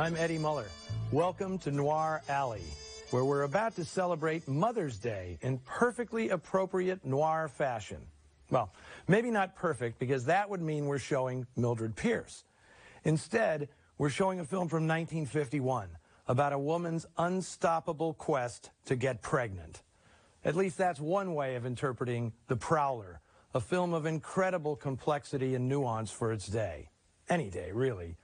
I'm Eddie Muller. Welcome to Noir Alley, where we're about to celebrate Mother's Day in perfectly appropriate noir fashion. Well, maybe not perfect, because that would mean we're showing Mildred Pierce. Instead, we're showing a film from 1951 about a woman's unstoppable quest to get pregnant. At least that's one way of interpreting The Prowler, a film of incredible complexity and nuance for its day. Any day, really.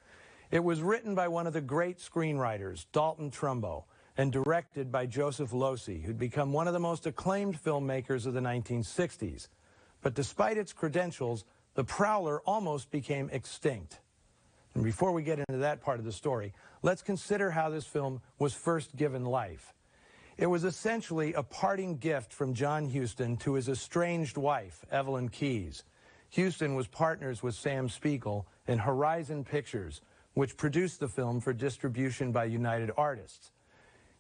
It was written by one of the great screenwriters, Dalton Trumbo, and directed by Joseph Losey, who'd become one of the most acclaimed filmmakers of the 1960s. But despite its credentials, The Prowler almost became extinct. And before we get into that part of the story, let's consider how this film was first given life. It was essentially a parting gift from John Huston to his estranged wife, Evelyn Keyes. Huston was partners with Sam Spiegel in Horizon Pictures, which produced the film for distribution by United Artists.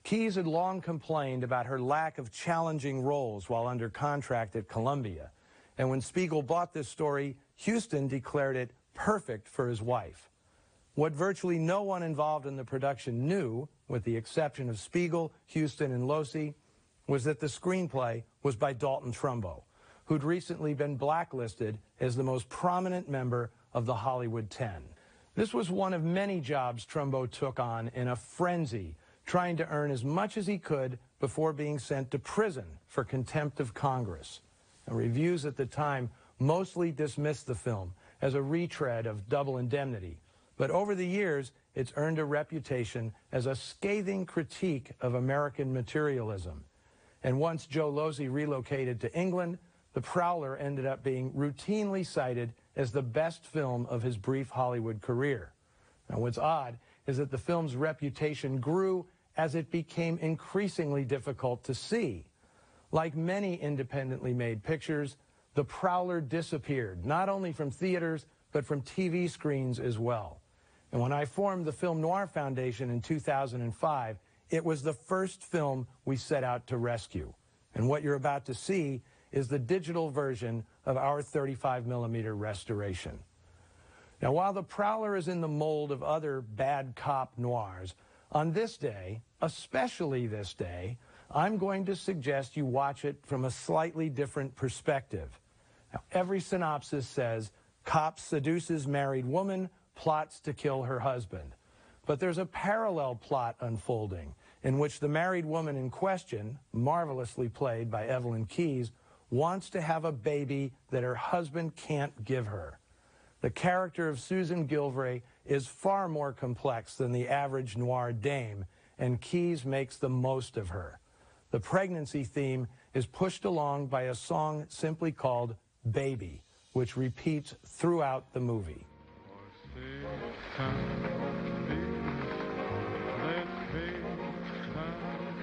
Keyes had long complained about her lack of challenging roles while under contract at Columbia. And when Spiegel bought this story, Huston declared it perfect for his wife. What virtually no one involved in the production knew, with the exception of Spiegel, Huston, and Losey, was that the screenplay was by Dalton Trumbo, who'd recently been blacklisted as the most prominent member of the Hollywood 10. This was one of many jobs Trumbo took on in a frenzy, trying to earn as much as he could before being sent to prison for contempt of Congress. And reviews at the time mostly dismissed the film as a retread of Double Indemnity, but over the years, it's earned a reputation as a scathing critique of American materialism. And once Joe Losey relocated to England, The Prowler ended up being routinely cited as the best film of his brief Hollywood career. Now, what's odd is that the film's reputation grew as it became increasingly difficult to see. Like many independently made pictures, The Prowler disappeared, not only from theaters, but from TV screens as well. And when I formed the Film Noir Foundation in 2005, it was the first film we set out to rescue. And what you're about to see is the digital version of our 35mm restoration. Now, while The Prowler is in the mold of other bad cop noirs, on this day, especially this day, I'm going to suggest you watch it from a slightly different perspective. Now, every synopsis says, cop seduces married woman, plots to kill her husband. But there's a parallel plot unfolding in which the married woman in question, marvelously played by Evelyn Keyes, wants to have a baby that her husband can't give her. The character of Susan Gilvray is far more complex than the average noir dame, and Keyes makes the most of her. The pregnancy theme is pushed along by a song simply called Baby, which repeats throughout the movie.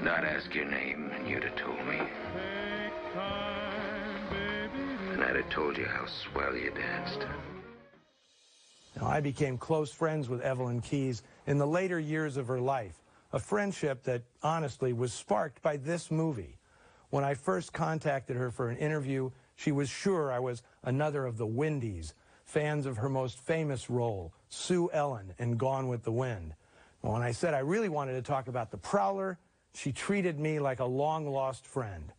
I'd ask your name, and you'd have told me. And I'd have told you how swell you danced. Now, I became close friends with Evelyn Keyes in the later years of her life, a friendship that, honestly, was sparked by this movie. When I first contacted her for an interview, she was sure I was another of the Windies, fans of her most famous role, Sue Ellen in Gone with the Wind. When I said I really wanted to talk about The Prowler, she treated me like a long-lost friend.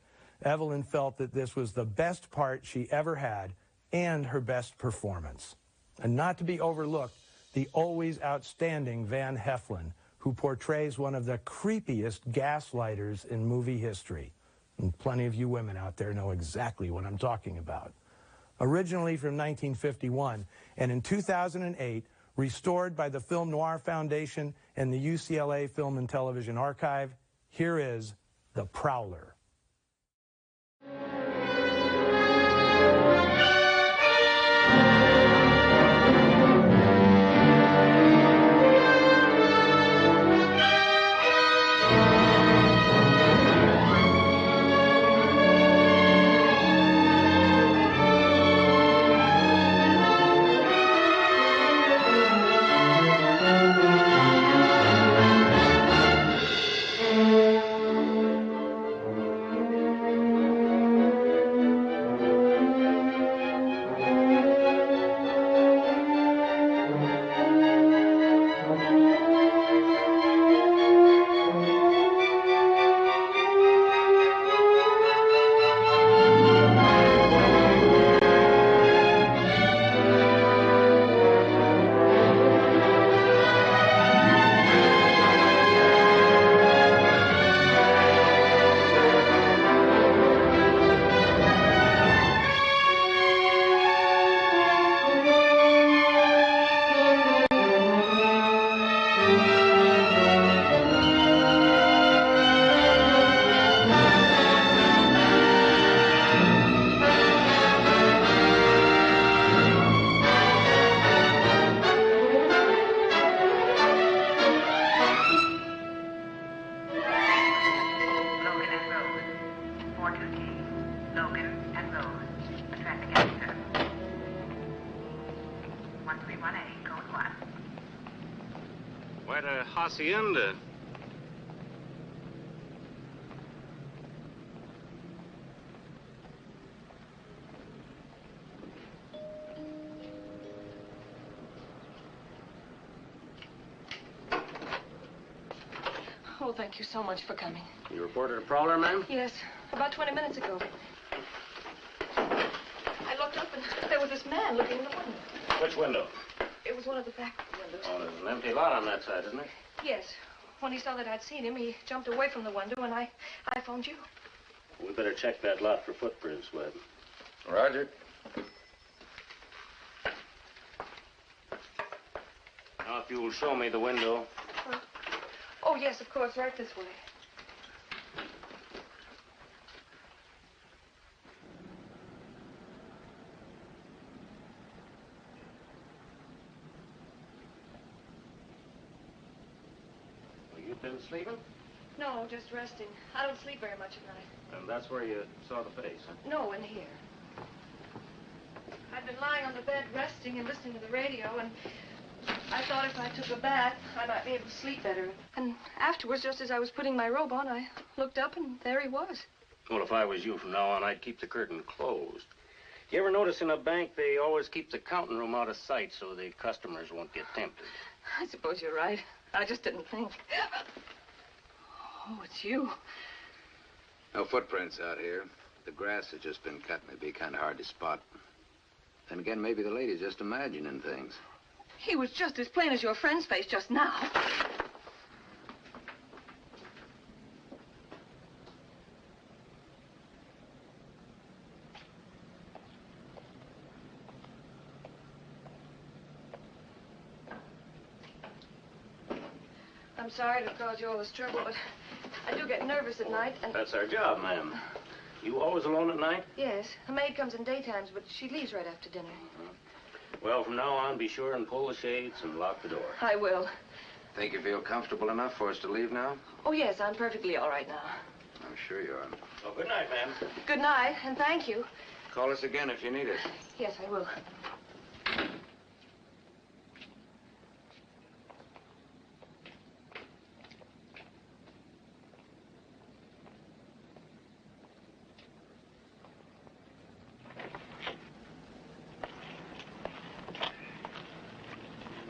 Evelyn felt that this was the best part she ever had, and her best performance. And not to be overlooked, the always outstanding Van Heflin, who portrays one of the creepiest gaslighters in movie history. And plenty of you women out there know exactly what I'm talking about. Originally from 1951, and in 2008, restored by the Film Noir Foundation and the UCLA Film and Television Archive, here is The Prowler. Hacienda. Oh, thank you so much for coming. You reported a prowler, ma'am? Yes, about 20 minutes ago. I looked up and there was this man looking in the window. Which window? It was one of the back windows. Oh, there's an empty lot on that side, isn't it? Yes. When he saw that I'd seen him, he jumped away from the window, and I phoned you. We better check that lot for footprints, Webb. Roger. Now, if you'll show me the window. Oh, yes, of course, right this way. Been sleeping? No, just resting. I don't sleep very much at night. And that's where you saw the face, huh? No, in here. I'd been lying on the bed resting and listening to the radio, and I thought if I took a bath, I might be able to sleep better. And afterwards, just as I was putting my robe on, I looked up, and there he was. Well, if I was you from now on, I'd keep the curtain closed. You ever notice in a bank they always keep the counting room out of sight so the customers won't get tempted? I suppose you're right. I just didn't think. Oh, it's you. No footprints out here. The grass has just been cut and it'd be kind of hard to spot. Then again, maybe the lady's just imagining things. He was just as plain as your friend's face just now. I'm sorry to cause you all this trouble, but I do get nervous at night, and... That's our job, ma'am. You always alone at night? Yes. The maid comes in daytimes, but she leaves right after dinner. Well, from now on, be sure and pull the shades and lock the door. I will. Think you feel comfortable enough for us to leave now? Oh, yes, I'm perfectly all right now. I'm sure you are. Well, good night, ma'am. Good night, and thank you. Call us again if you need us. Yes, I will.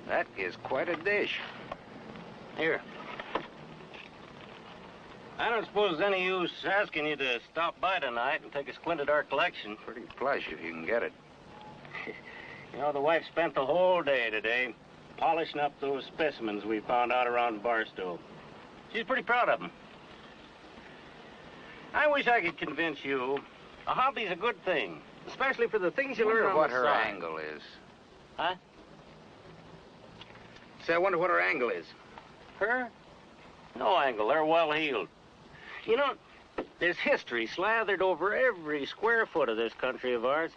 That is quite a dish. Here. I don't suppose there's any use asking you to stop by tonight and take a squint at our collection. Pretty plush if you can get it. You know, the wife spent the whole day today polishing up those specimens we found out around Barstow. She's pretty proud of them. I wish I could convince you a hobby's a good thing, especially for the things you learn on the what her side. angle is. Huh? Say, I wonder what her angle is. Her? No angle. They're well-heeled. You know, there's history slathered over every square foot of this country of ours.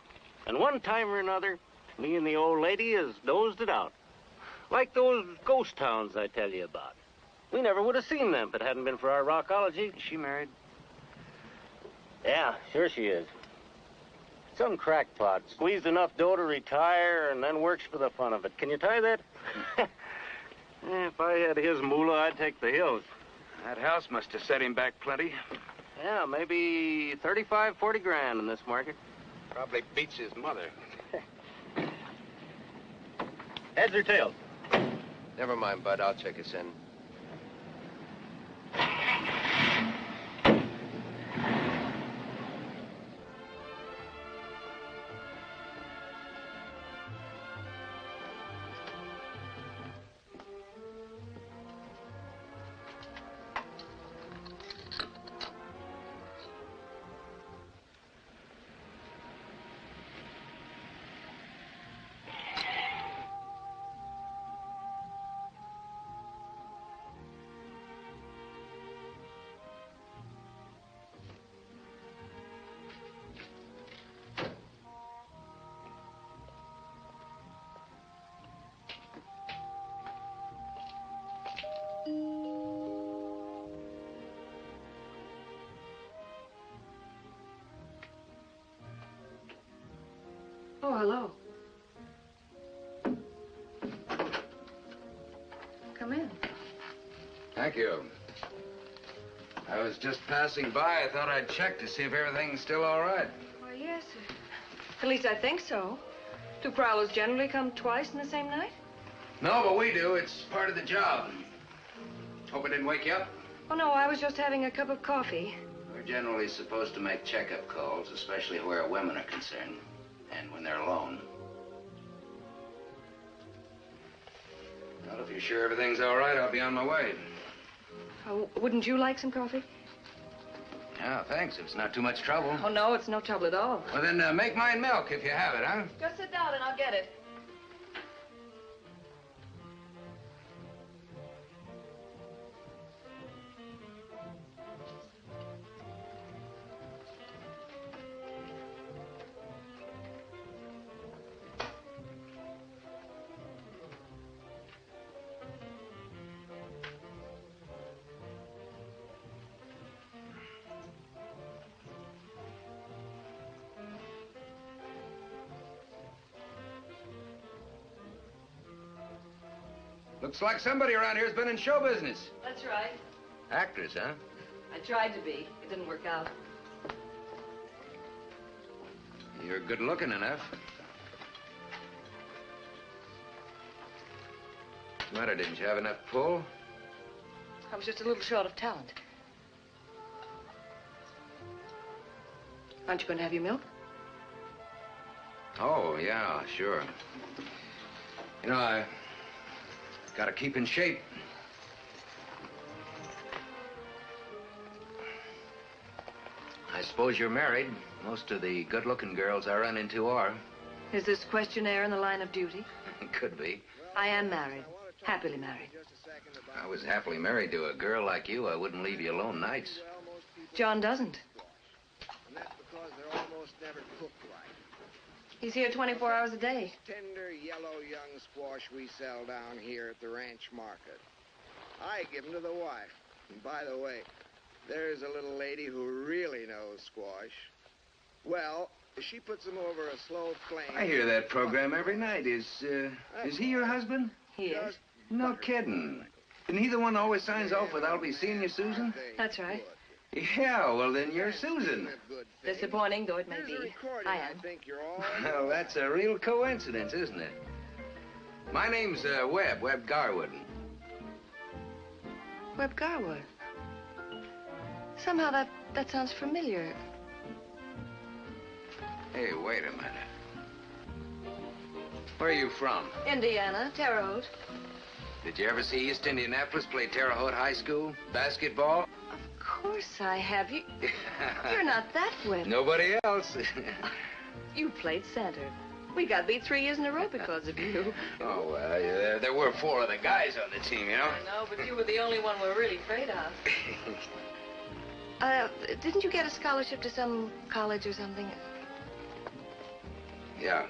And one time or another, me and the old lady has dozed it out. Like those ghost towns I tell you about. We never would have seen them if it hadn't been for our rockology. Is she married? Yeah, sure she is. Some crackpot. Squeezed enough dough to retire and then works for the fun of it. Can you tie that? If I had his moolah, I'd take the hills. That house must have set him back plenty. Yeah, maybe 35, 40 grand in this market. Probably beats his mother. Heads or tails? Never mind, Bud. I'll check us in. Oh, hello. Come in. Thank you. I was just passing by. I thought I'd check to see if everything's still all right. Why, yes. At least I think so. Do prowlers generally come twice in the same night? No, but we do. It's part of the job. Hope I didn't wake you up. Oh, no, I was just having a cup of coffee. We're generally supposed to make checkup calls, especially where women are concerned, and when they're alone. Well, if you're sure everything's all right, I'll be on my way. Oh, wouldn't you like some coffee? Yeah, thanks. If it's not too much trouble. Oh, no, it's no trouble at all. Well, then make mine milk if you have it, huh? Just sit down and I'll get it. Looks like somebody around here's been in show business. That's right. Actors, huh? I tried to be. It didn't work out. You're good looking enough. What's the matter? Didn't you have enough pull? I was just a little short of talent. Aren't you going to have your milk? Oh, yeah, sure. You know, I gotta keep in shape. I suppose you're married. Most of the good-looking girls I run into are. Is this questionnaire in the line of duty? Could be. I am married. Happily married. If I was happily married to a girl like you, I wouldn't leave you alone nights. John doesn't. And that's because they're almost never cooked right. He's here 24 hours a day. Tender, yellow young squash we sell down here at the ranch market. I give 'em to the wife. And by the way, there's a little lady who really knows squash. Well, she puts them over a slow flame. I hear that program every night. Is he your husband? He is. No kidding. Isn't he the one who always signs off with, "I'll be seeing you, Susan"? That's right. Yeah, well, then you're Susan. Disappointing though it may be, I am. Well, that's a real coincidence, isn't it? My name's Webb Garwood. Webb Garwood. Somehow that sounds familiar. Hey, wait a minute. Where are you from? Indiana, Terre Haute. Did you ever see East Indianapolis play Terre Haute High School? Basketball? Of course I have. You're not that wet. Nobody else. You played center. We got beat 3 years in a row because of you. Oh, well, yeah, there were 4 other guys on the team, you know? I know, but you were the only one we're really afraid of. Didn't you get a scholarship to some college or something? Yeah.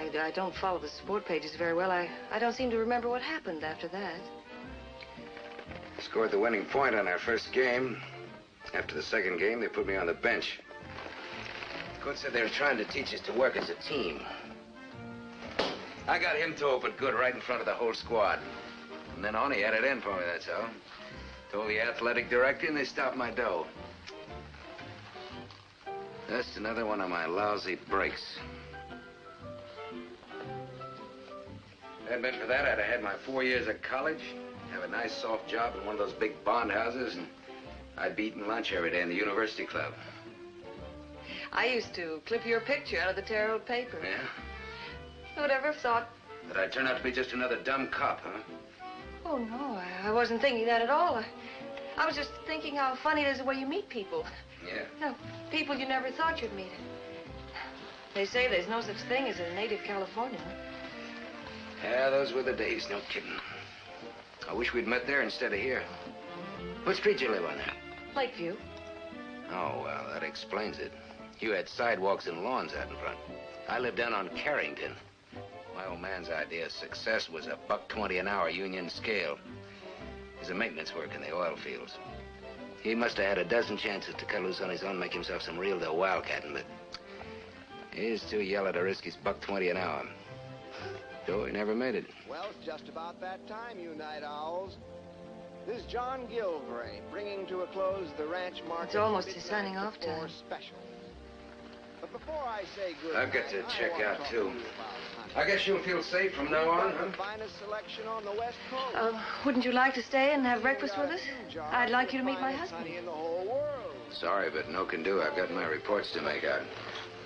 I don't follow the sport pages very well. I don't seem to remember what happened after that. Scored the winning point on our first game. After the second game, they put me on the bench. Coach said they were trying to teach us to work as a team. I got him to open good right in front of the whole squad. From then on, he had it in for me, that's all. Told the athletic director, and they stopped my dough. That's another one of my lousy breaks. If it hadn't been for that, I'd have had my 4 years of college, have a nice soft job in one of those big bond houses, and I'd be eating lunch every day in the university club. I used to clip your picture out of the Terre Haute paper. Yeah? Who'd ever thought? That I'd turn out to be just another dumb cop, huh? Oh, no, I wasn't thinking that at all. I was just thinking how funny it is the way you meet people. Yeah. No, people you never thought you'd meet. They say there's no such thing as a native Californian. Yeah, those were the days, no kidding. I wish we'd met there instead of here. What street you live on there? Lakeview. Oh, well, that explains it. You had sidewalks and lawns out in front. I lived down on Carrington. My old man's idea of success was $1.20 an hour union scale. He's a maintenance worker in the oil fields. He must have had a dozen chances to cut loose on his own and make himself some real dough wildcatting, but he's too yellow to risk his $1.20 an hour. So he never made it. Well, it's just about that time, you night owls. This is John Gilvray, bringing to a close the ranch market. It's almost his signing off time. Special. But before I say good I've got to check out, too. I guess you'll feel safe from now on, huh? The finest selection on the West Coast. Wouldn't you like to stay and have breakfast with us? I'd like you to meet my husband. Honey in the whole world. Sorry, but no can do. I've got my reports to make out.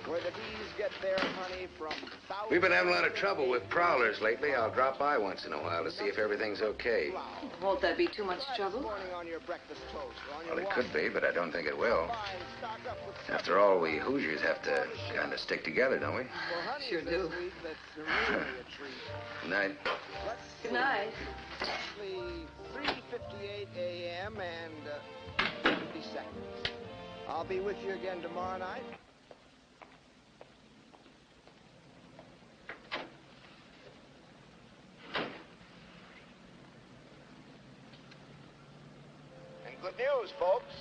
Where the bees get their honey from thousands. We've been having a lot of trouble with prowlers lately. I'll drop by once in a while to see if everything's okay. Won't that be too much trouble? On your breakfast toast, on your Well, it could be, but I don't think it will. stock up with After all, we Hoosiers have to kind of stick together, don't we? honey Sure this do. week that's really a treat. Good night. Let's Good see. night. Exactly 3:58 a.m. and 50 seconds. I'll be with you again tomorrow night. And good news, folks.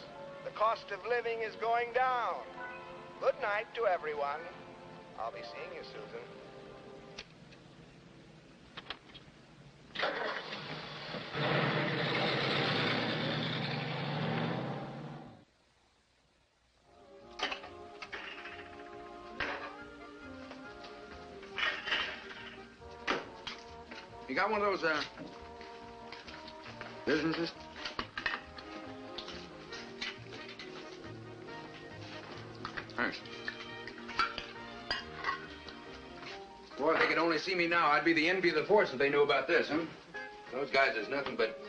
The cost of living is going down. Good night to everyone. I'll be seeing you, Susan. You got one of those, businesses? Thanks. Boy, if they could only see me now, I'd be the envy of the force if they knew about this, huh? Those guys, there's nothing but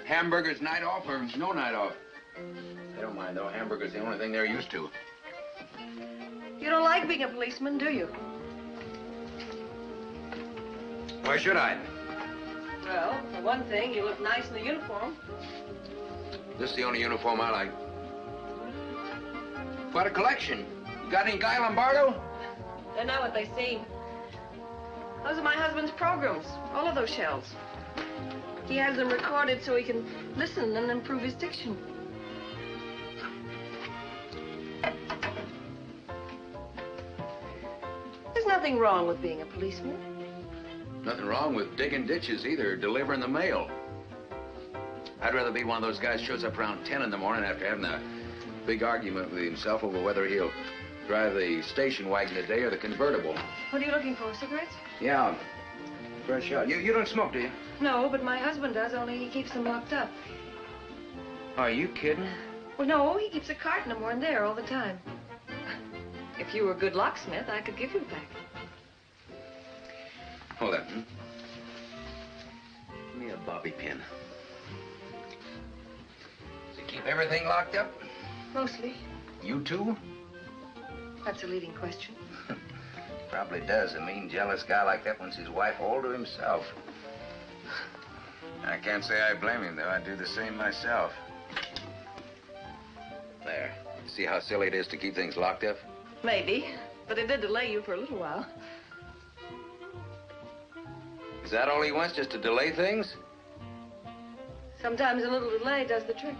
hamburgers night off or no night off. They don't mind, though. Hamburgers the only thing they're used to. You don't like being a policeman, do you? Why should I? Well, for one thing, you look nice in the uniform. This is the only uniform I like. Quite a collection. You got any Guy Lombardo? They're not what they seem. Those are my husband's programs, all of those shells. He has them recorded so he can listen and improve his diction. There's nothing wrong with being a policeman. Nothing wrong with digging ditches either, delivering the mail. I'd rather be one of those guys who shows up around 10 in the morning after having a big argument with himself over whether he'll drive the station wagon today or the convertible. What are you looking for, cigarettes? Yeah, fresh out. You don't smoke, do you? No, but my husband does, only he keeps them locked up. Are you kidding? Well, no, he keeps a carton of more in there all the time. If you were a good locksmith, I could give you a pack. Hold on. Give me a bobby pin. Does he keep everything locked up? Mostly. You too? That's a leading question. Probably does. A mean, jealous guy like that wants his wife all to himself. I can't say I blame him, though. I'd do the same myself. There. See how silly it is to keep things locked up? Maybe, but it did delay you for a little while. Is that all he wants, just to delay things? Sometimes a little delay does the trick.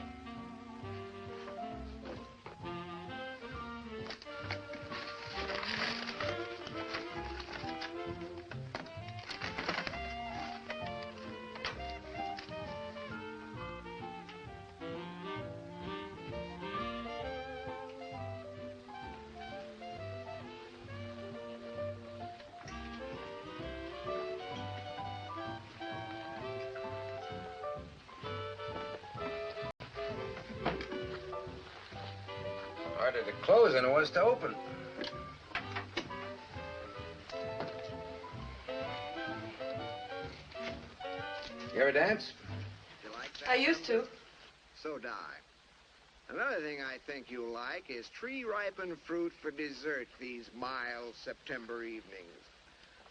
Harder to close than it was to open. You ever dance? You like that? I used to. So do I. Another thing I think you'll like is tree-ripened fruit for dessert these mild September evenings.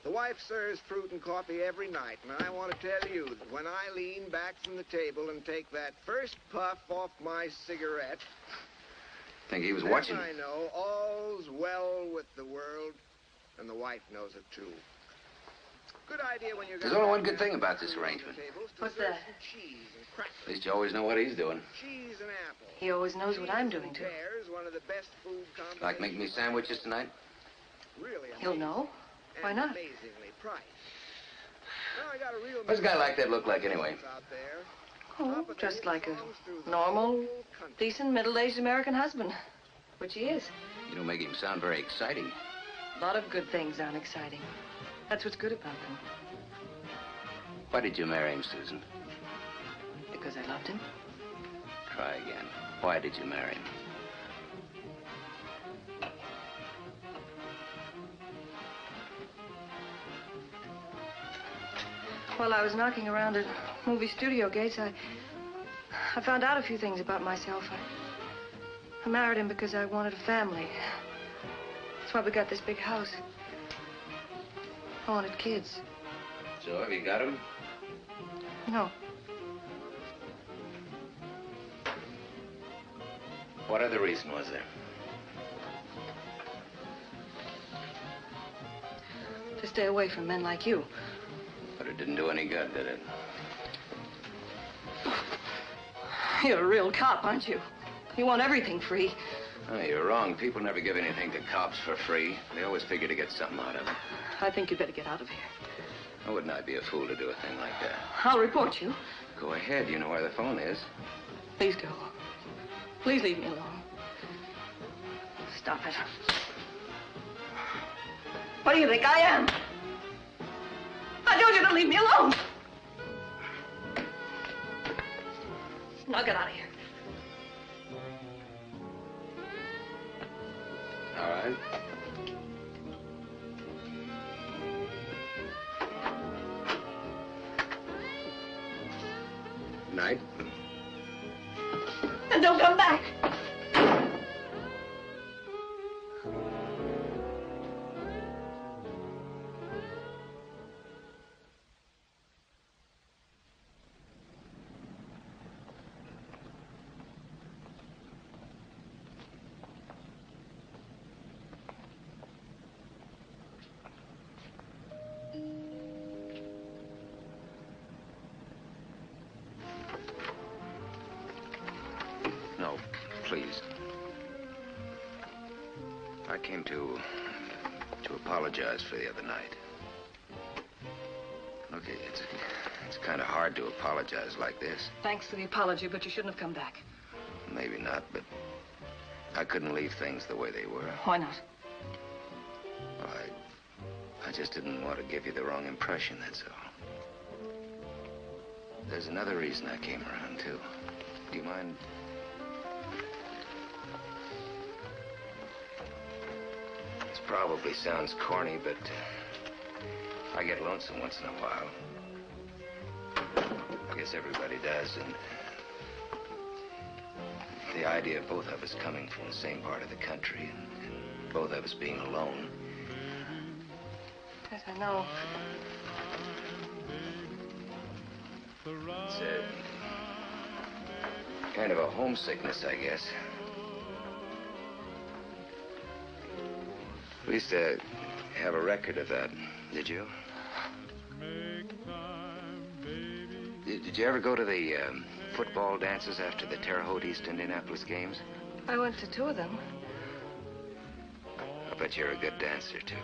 The wife serves fruit and coffee every night, and I want to tell you that when I lean back from the table and take that first puff off my cigarette, Think he was watching then I know all's well with the world, and the wife knows it too. Good idea when you got... There's only one good thing about this arrangement. What's that? Cheese and crackers. At least you always know what he's doing. Cheese and apple. He always knows what I'm doing, too. Pears, one of the best food combinations. Like making me sandwiches tonight? Really He'll know. Why not? Amazingly priced. Now I got a real... What's a guy like that look like anyway? Out there. Oh, just like a normal, decent, middle-aged American husband. Which he is. You don't make him sound very exciting. A lot of good things aren't exciting. That's what's good about them. Why did you marry him, Susan? Because I loved him. Try again. Why did you marry him? While I was knocking around at movie studio gates, I found out a few things about myself. I married him because I wanted a family. That's why we got this big house. I wanted kids. So have you got him? No. What other reason was there? To stay away from men like you. But it didn't do any good, did it? You're a real cop, aren't you? You want everything free. Oh, you're wrong. People never give anything to cops for free. They always figure to get something out of it. I think you'd better get out of here. Oh, wouldn't I be a fool to do a thing like that? I'll report you. Go ahead. You know where the phone is. Please go. Please leave me alone. Stop it. What do you think I am? I told you to leave me alone. Now get out of here. All right. Night. And don't come back. No, please. I came to apologize for the other night. Look, it's kind of hard to apologize like this. Thanks for the apology, but you shouldn't have come back. Maybe not, but I couldn't leave things the way they were. Why not? Well, I just didn't want to give you the wrong impression, that's all. There's another reason I came around, too. Do you mind? This probably sounds corny, but I get lonesome once in a while. I guess everybody does, and the idea of both of us coming from the same part of the country and both of us being alone. Yes, I know. It's a kind of a homesickness, I guess. We used to have a record of that, did you? Did you ever go to the football dances after the Terre Haute-East Indianapolis games? I went to 2 of them. I bet you're a good dancer, too.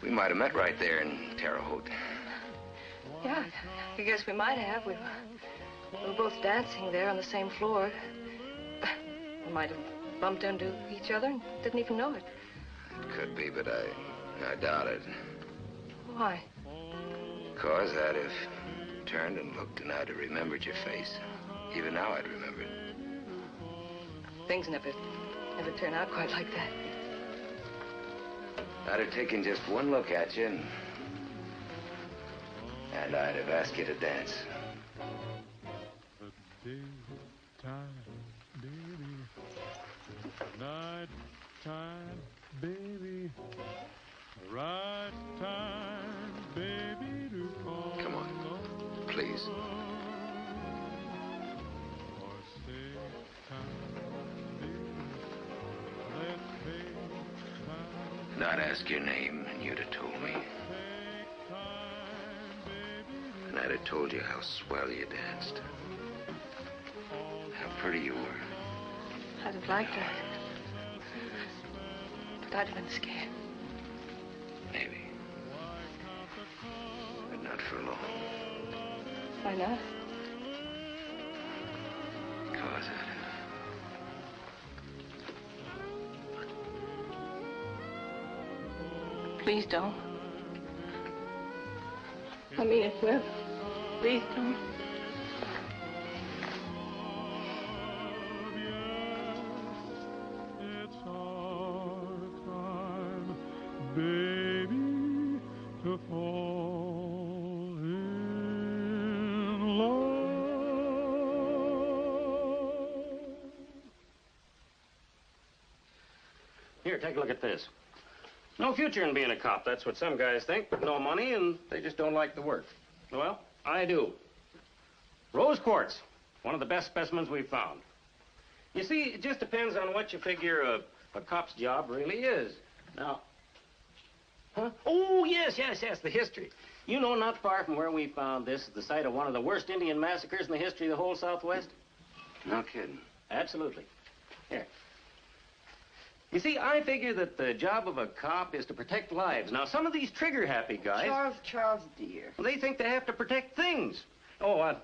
We might have met right there in Terre Haute. Yeah, I guess we might have. We were both dancing there on the same floor. We might have bumped into each other and didn't even know it. It could be, but I doubt it. Why? Because I'd have turned and looked and I'd have remembered your face. Even now I'd remember it. Things never turn out quite like that. I'd have taken just one look at you and I'd have asked you to dance. Daytime, baby. Nighttime, baby. Right time, baby, to call. Come on, please. Or say time, baby. Let's take time. And I'd ask your name and you'd have told me. And I'd have told you how swell you danced. How pretty you were. I'd have liked her. But I'd have been scared. Maybe. But not for long. Why not? Because I'd Please don't. I mean it, Webb. Please don't. It's our time, baby, to fall in love. Here, take a look at this. No future in being a cop. That's what some guys think. No money, and they just don't like the work. Well, I do. Rose quartz, one of the best specimens we've found. You see, it just depends on what you figure a cop's job really is. Now, Oh, yes, the history. You know, not far from where we found this is the site of one of the worst Indian massacres in the history of the whole Southwest. No kidding. Absolutely. Here. You see, I figure that the job of a cop is to protect lives. Now, some of these trigger-happy guys... Charles, dear. They think they have to protect things. Oh,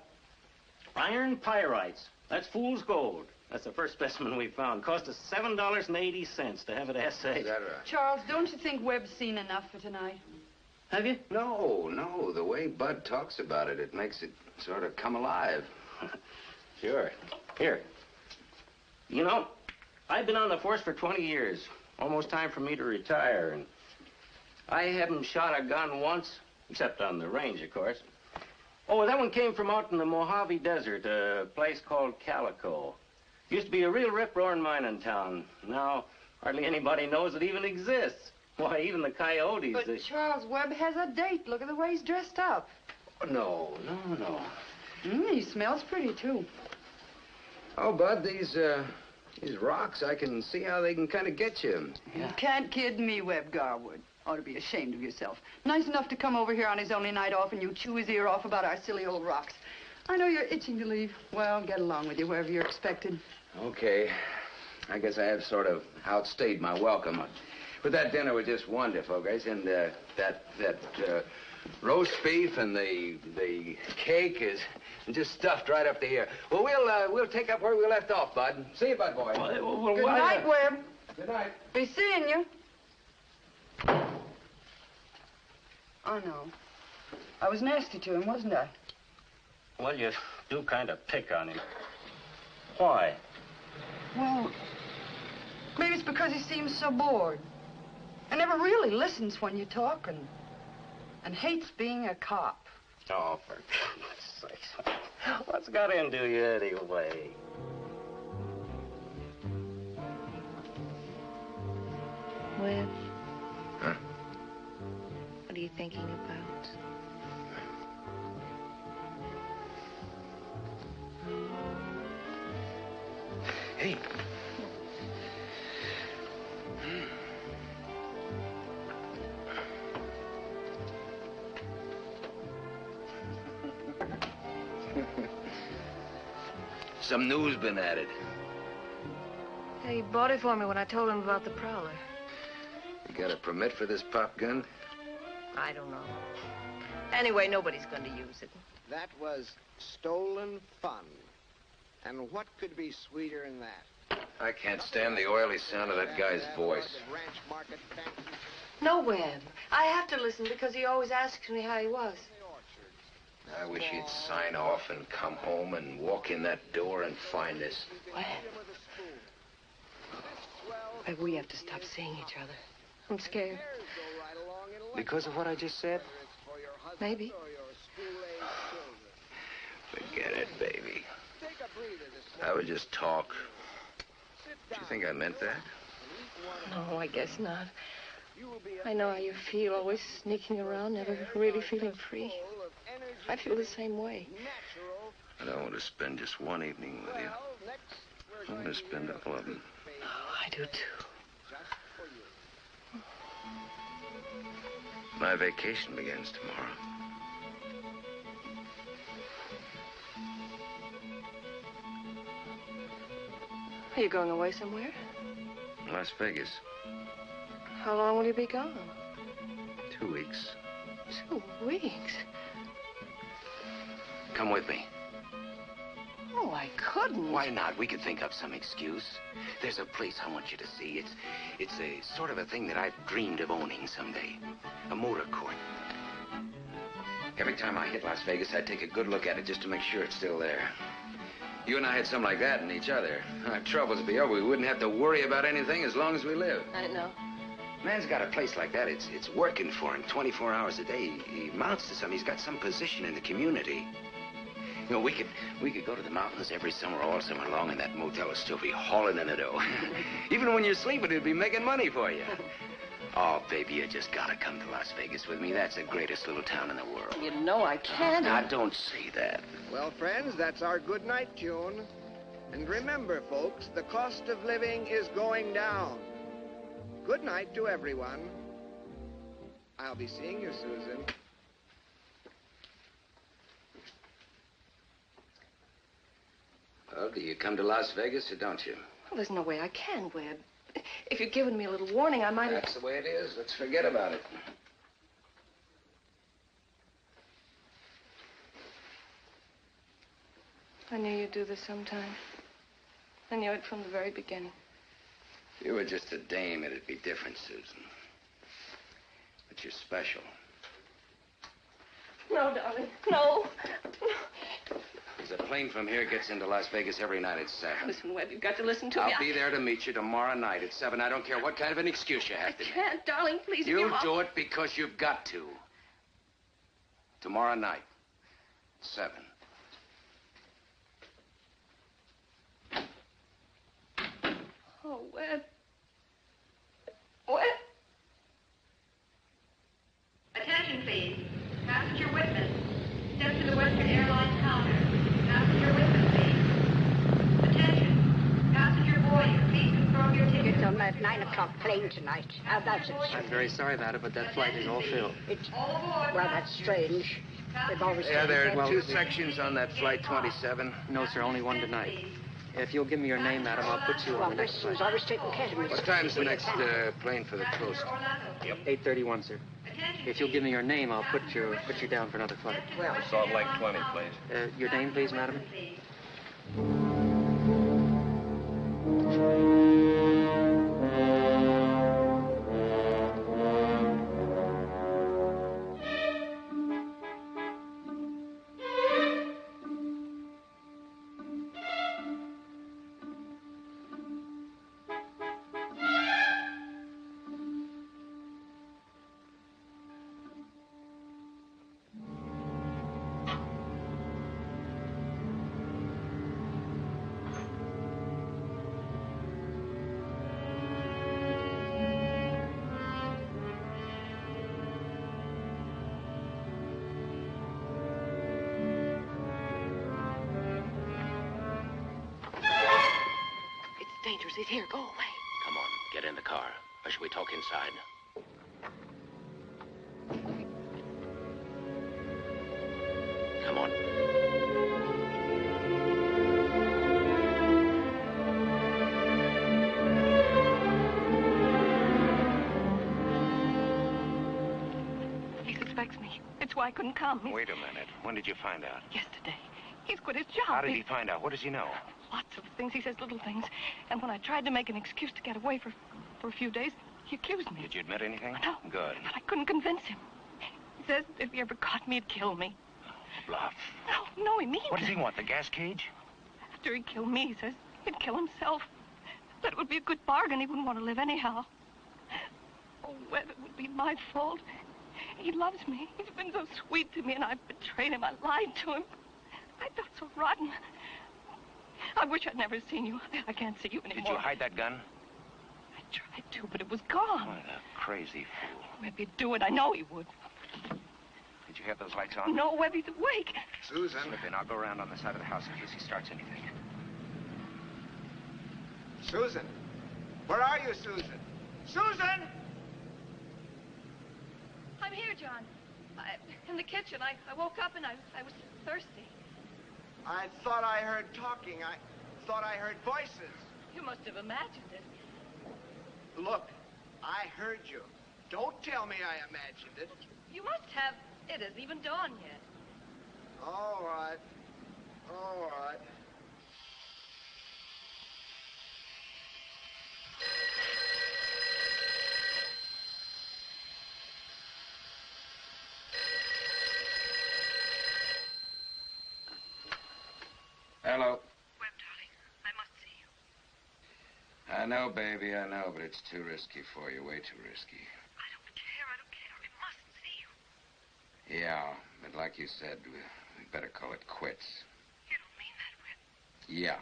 iron pyrites. That's fool's gold. That's the first specimen we found. Cost us $7.80 to have it assayed. Is that right? Charles, don't you think Webb's seen enough for tonight? Have you? No. The way Bud talks about it, it makes it sort of come alive. Sure. Here. You know, I've been on the force for 20 years. Almost time for me to retire, and I haven't shot a gun once, except on the range, of course. Oh, that one came from out in the Mojave Desert, a place called Calico. Used to be a real rip-roaring mining town. Now, hardly anybody knows it even exists. Why, even the coyotes... But Charles, Webb has a date. Look at the way he's dressed up. No. He smells pretty, too. Oh, Bud, these rocks, I can see how they can kind of get you. You can't kid me, Webb Garwood. Ought to be ashamed of yourself. Nice enough to come over here on his only night off and you chew his ear off about our silly old rocks. I know you're itching to leave. Well, get along with you wherever you're expected. Okay. I guess I have sort of outstayed my welcome. But that dinner was just wonderful, guys. And that roast beef and the cake is just stuffed right up to here. Well, we'll take up where we left off, Bud. See you, Bud boy. Well, Good night, Webb. Good night. Be seeing you. I know. I was nasty to him, wasn't I? Well, you do kind of pick on him. Why? Well, maybe it's because he seems so bored. and never really listens when you talk and hates being a cop. Oh, for goodness sakes. What's got into you anyway? Webb, Huh? what are you thinking about? Hey. Some news been added. Yeah, he bought it for me when I told him about the Prowler. You got a permit for this pop gun? I don't know. Anyway, nobody's going to use it. That was stolen fun. And what could be sweeter than that? I can't stand the oily sound of that guy's voice. No, Webb. I have to listen because he always asks me how he was. I wish he'd sign off and come home and walk in that door and find us. Webb. Webb, we have to stop seeing each other. I'm scared. Because of what I just said? Maybe. Forget it, baby. I would just talk. Do you think I meant that? No, I guess not. I know how you feel, always sneaking around, never really feeling free. I feel the same way. I don't want to spend just one evening with you. I want to spend all of them. Oh, I do too. My vacation begins tomorrow. Are you going away somewhere? Las Vegas. How long will you be gone? 2 weeks. 2 weeks? Come with me. Oh, I couldn't. Why not? We could think up some excuse. There's a place I want you to see. It's a sort of a thing that I've dreamed of owning someday. A motor court. Every time I hit Las Vegas, I'd take a good look at it just to make sure it's still there. You and I had something like that in each other. Our troubles be over. We wouldn't have to worry about anything as long as we live. I know. Man's got a place like that. It's working for him 24 hours a day. He amounts to something. He's got some position in the community. You know, we could go to the mountains every summer, all summer long, and that motel would still be hauling in the dough. Even when you're sleeping, it'd be making money for you. Oh, baby, you just gotta come to Las Vegas with me. That's the greatest little town in the world. You know I can't. Now, don't say that. Well, friends, that's our good night tune. And remember, folks, the cost of living is going down. Good night to everyone. I'll be seeing you, Susan. Well, do you come to Las Vegas or don't you? Well, there's no way I can, Webb. If you'd given me a little warning, I might have... That's the way it is. Let's forget about it. I knew you'd do this sometime. I knew it from the very beginning. If you were just a dame, it'd be different, Susan. But you're special. No, darling, no. There's a plane from here gets into Las Vegas every night at 7. Listen, Webb, you've got to listen to me. I'll be there to meet you tomorrow night at 7. I don't care what kind of an excuse you have to I make. can't, darling, please. You do it because you've got to. Tomorrow night, 7. Oh, Webb. Webb. Attention, please. Passenger witness. Step to the Western Airlines counter. Passenger witness, please. Attention. Passenger boarding. Please confirm your ticket. It's on that 9 o'clock plane tonight. How about it? I'm very sorry about it, but that flight is all filled. It's, well, that's strange. We've always Yeah, there are Well, two sections on that flight 27. No, sir, only one tonight. If you'll give me your name, madam, I'll put you on Well, the this next was flight. always taken care of me. What time's the next plane for the coast? 8:31, sir. If you'll give me your name, I'll put you down for another flight. Well, Salt Lake 20, please. Your name, please, madam? dangerous. He's here. Go away. Come on, get in the car. Or should we talk inside? Come on. He suspects me. It's why I couldn't come. Wait a minute. When did you find out? Yesterday. He's quit his job. How did he find out? What does he know? Lots of things. He says little things. And when I tried to make an excuse to get away for a few days, he accused me. Did you admit anything? No. Good. But I couldn't convince him. He says if he ever caught me, he'd kill me. Bluff. No, he means What does it. he want, the gas cage? After he killed me, he says he'd kill himself. That it would be a good bargain. He wouldn't want to live anyhow. Oh, Webb, it would be my fault. He loves me. He's been so sweet to me, and I've betrayed him. I lied to him. I felt so rotten. I wish I'd never seen you. I can't see you anymore. Did you hide that gun? I tried to, but it was gone. What a crazy fool. Webb, he'd do it. I know he would. Did you have those lights on? No, Webb, he's awake. Susan. Slip in. I'll go around on the side of the house in case he starts anything. Susan. Where are you, Susan? Susan! I'm here, John. In the kitchen. I woke up and I was thirsty. I thought I heard talking. I thought I heard voices. You must have imagined it. Look, I heard you. Don't tell me I imagined it. You must have. It isn't even dawn yet. All right. All right. Hello. Webb, darling, I must see you. I know, baby, I know, but it's too risky for you. Way too risky. I don't care. I must see you. Yeah, but like you said, we better call it quits. You don't mean that, Webb. Yeah.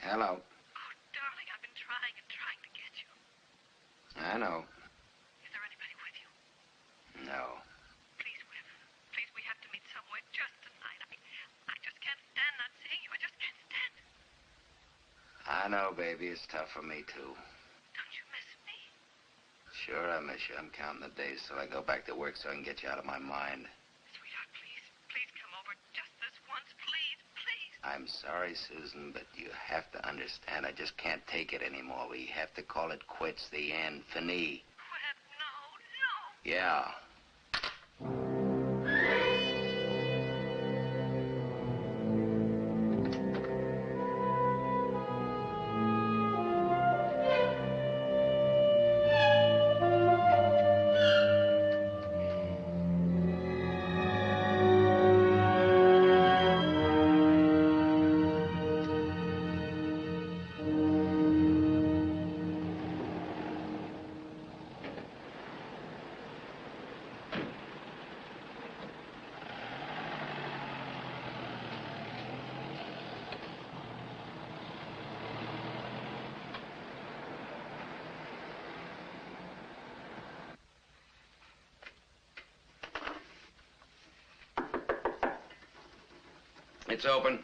Hello. Oh, darling, I've been trying to get you. I know. Is there anybody with you? No. Please, Webb. Please, we have to meet somewhere just tonight. I just can't stand not seeing you. I just can't stand it. I know, baby. It's tough for me, too. Don't you miss me? Sure, I miss you. I'm counting the days till I go back to work so I can get you out of my mind. Sweetheart, please. Please come over just this once. Please, please. I'm sorry, Susan, but you have to understand. I just can't take it anymore. We have to call it quits. The end. Fini. Webb, no. Yeah. It's open.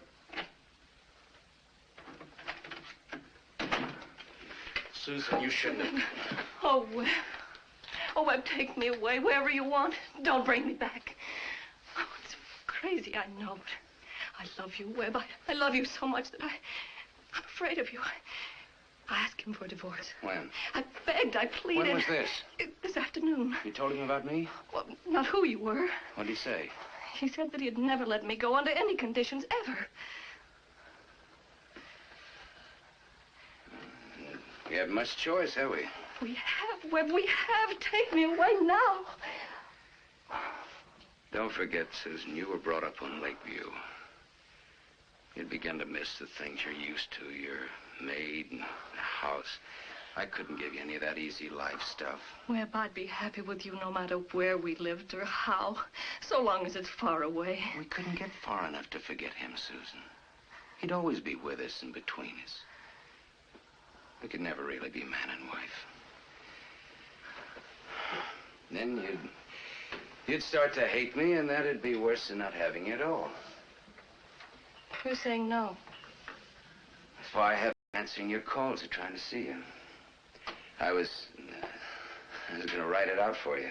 Susan, you shouldn't have. Oh, Webb. Oh, Webb, take me away wherever you want. Don't bring me back. Oh, it's crazy, I know. But I love you, Webb. I love you so much that I'm afraid of you. I asked him for a divorce. When? I begged, I pleaded. When was this? This afternoon. You told him about me? Well, not who you were. What did he say? He said that he'd never let me go under any conditions, ever. have much choice, have we? We have, Webb. We have. Take me away now. Don't forget, Susan, you were brought up on Lakeview. You'd begun to miss the things you're used to, your maid and the house. I couldn't give you any of that easy life stuff. Webb, I'd be happy with you no matter where we lived or how, so long as it's far away. We couldn't get far enough to forget him, Susan. He'd always be with us and between us. We could never really be man and wife. Then you'd start to hate me, and that'd be worse than not having you at all. You're saying no. That's why I have been answering your calls or trying to see you. I was going to write it out for you.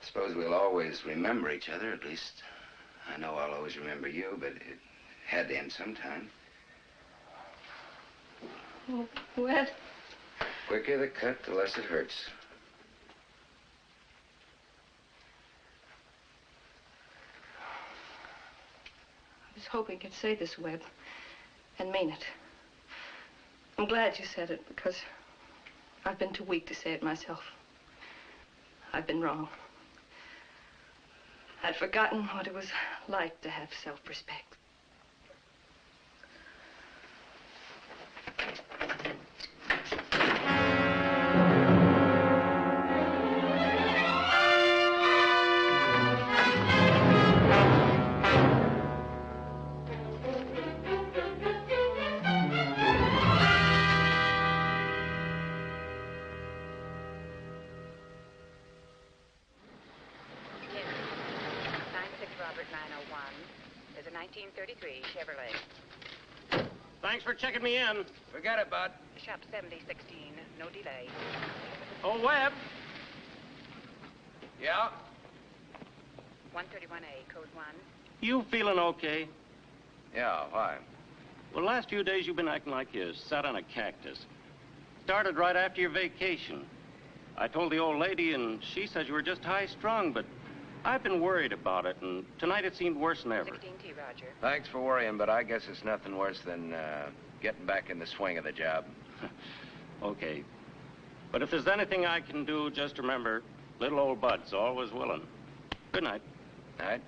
Suppose we'll always remember each other. At least I know I'll always remember you, but it had to end sometime. Oh, Webb. Quicker the cut, the less it hurts. I was hoping you'd say this, Webb, and mean it. I'm glad you said it, because I've been too weak to say it myself. I've been wrong. I'd forgotten what it was like to have self-respect. There's a 1933 Chevrolet. Thanks for checking me in. Forget it, Bud. Shop 7016, no delay. Oh, Webb. Yeah? 131A, code 1. You feeling okay? Yeah, why? Well, the last few days you've been acting like you sat on a cactus. Started right after your vacation. I told the old lady, and she said you were just high-strung, but I've been worried about it, and tonight it seemed worse than ever. 16T, Roger. Thanks for worrying, but I guess it's nothing worse than getting back in the swing of the job. Okay. But if there's anything I can do, just remember, little old Bud's always willing. Good night. Night.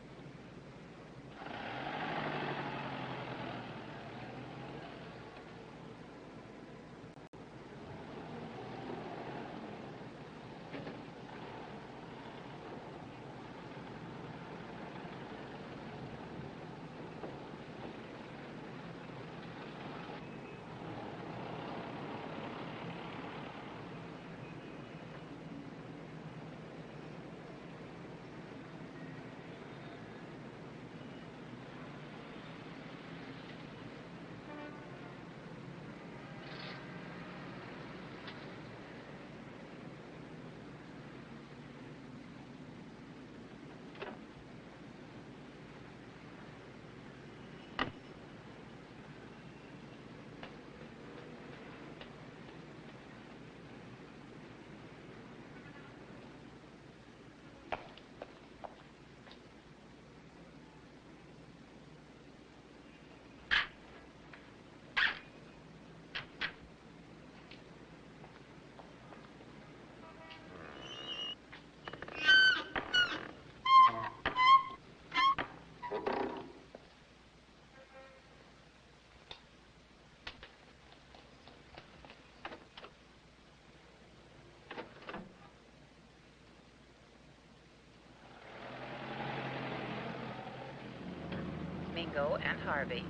Mingo and Harvey.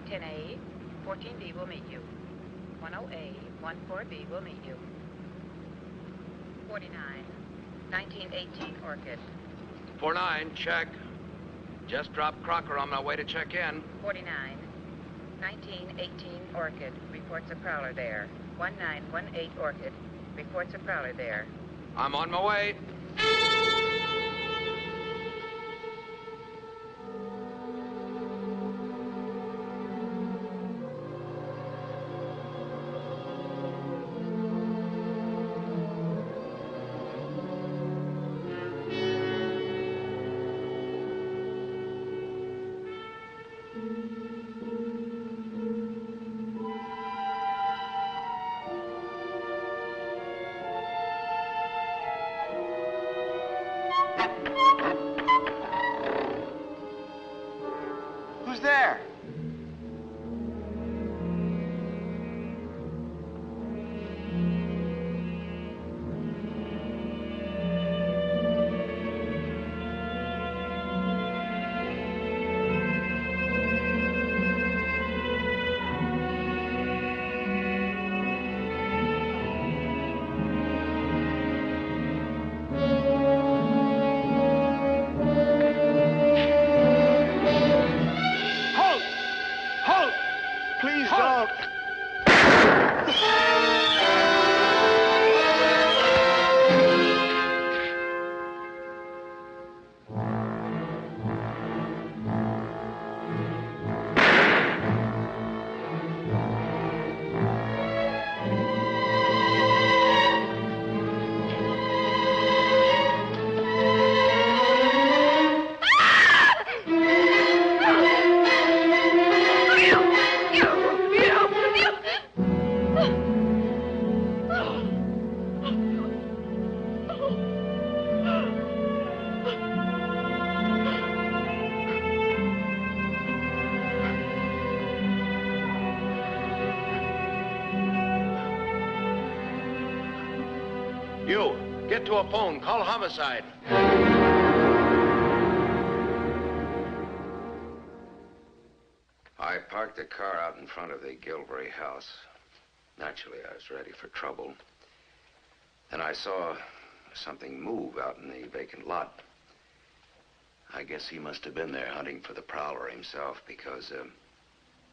10A, 14B will meet you. 10A, 14B will meet you. 49, 1918 Orchid. 49, check. Just dropped Crocker on my way to check in. 49, 1918 Orchid. Reports a Prowler there. 1918 Orchid. Reports a Prowler there. I'm on my way. out. You, get to a phone. Call homicide. I parked the car out in front of the Gilbury house. Naturally, I was ready for trouble. Then I saw something move out in the vacant lot. I guess he must have been there hunting for the Prowler himself, because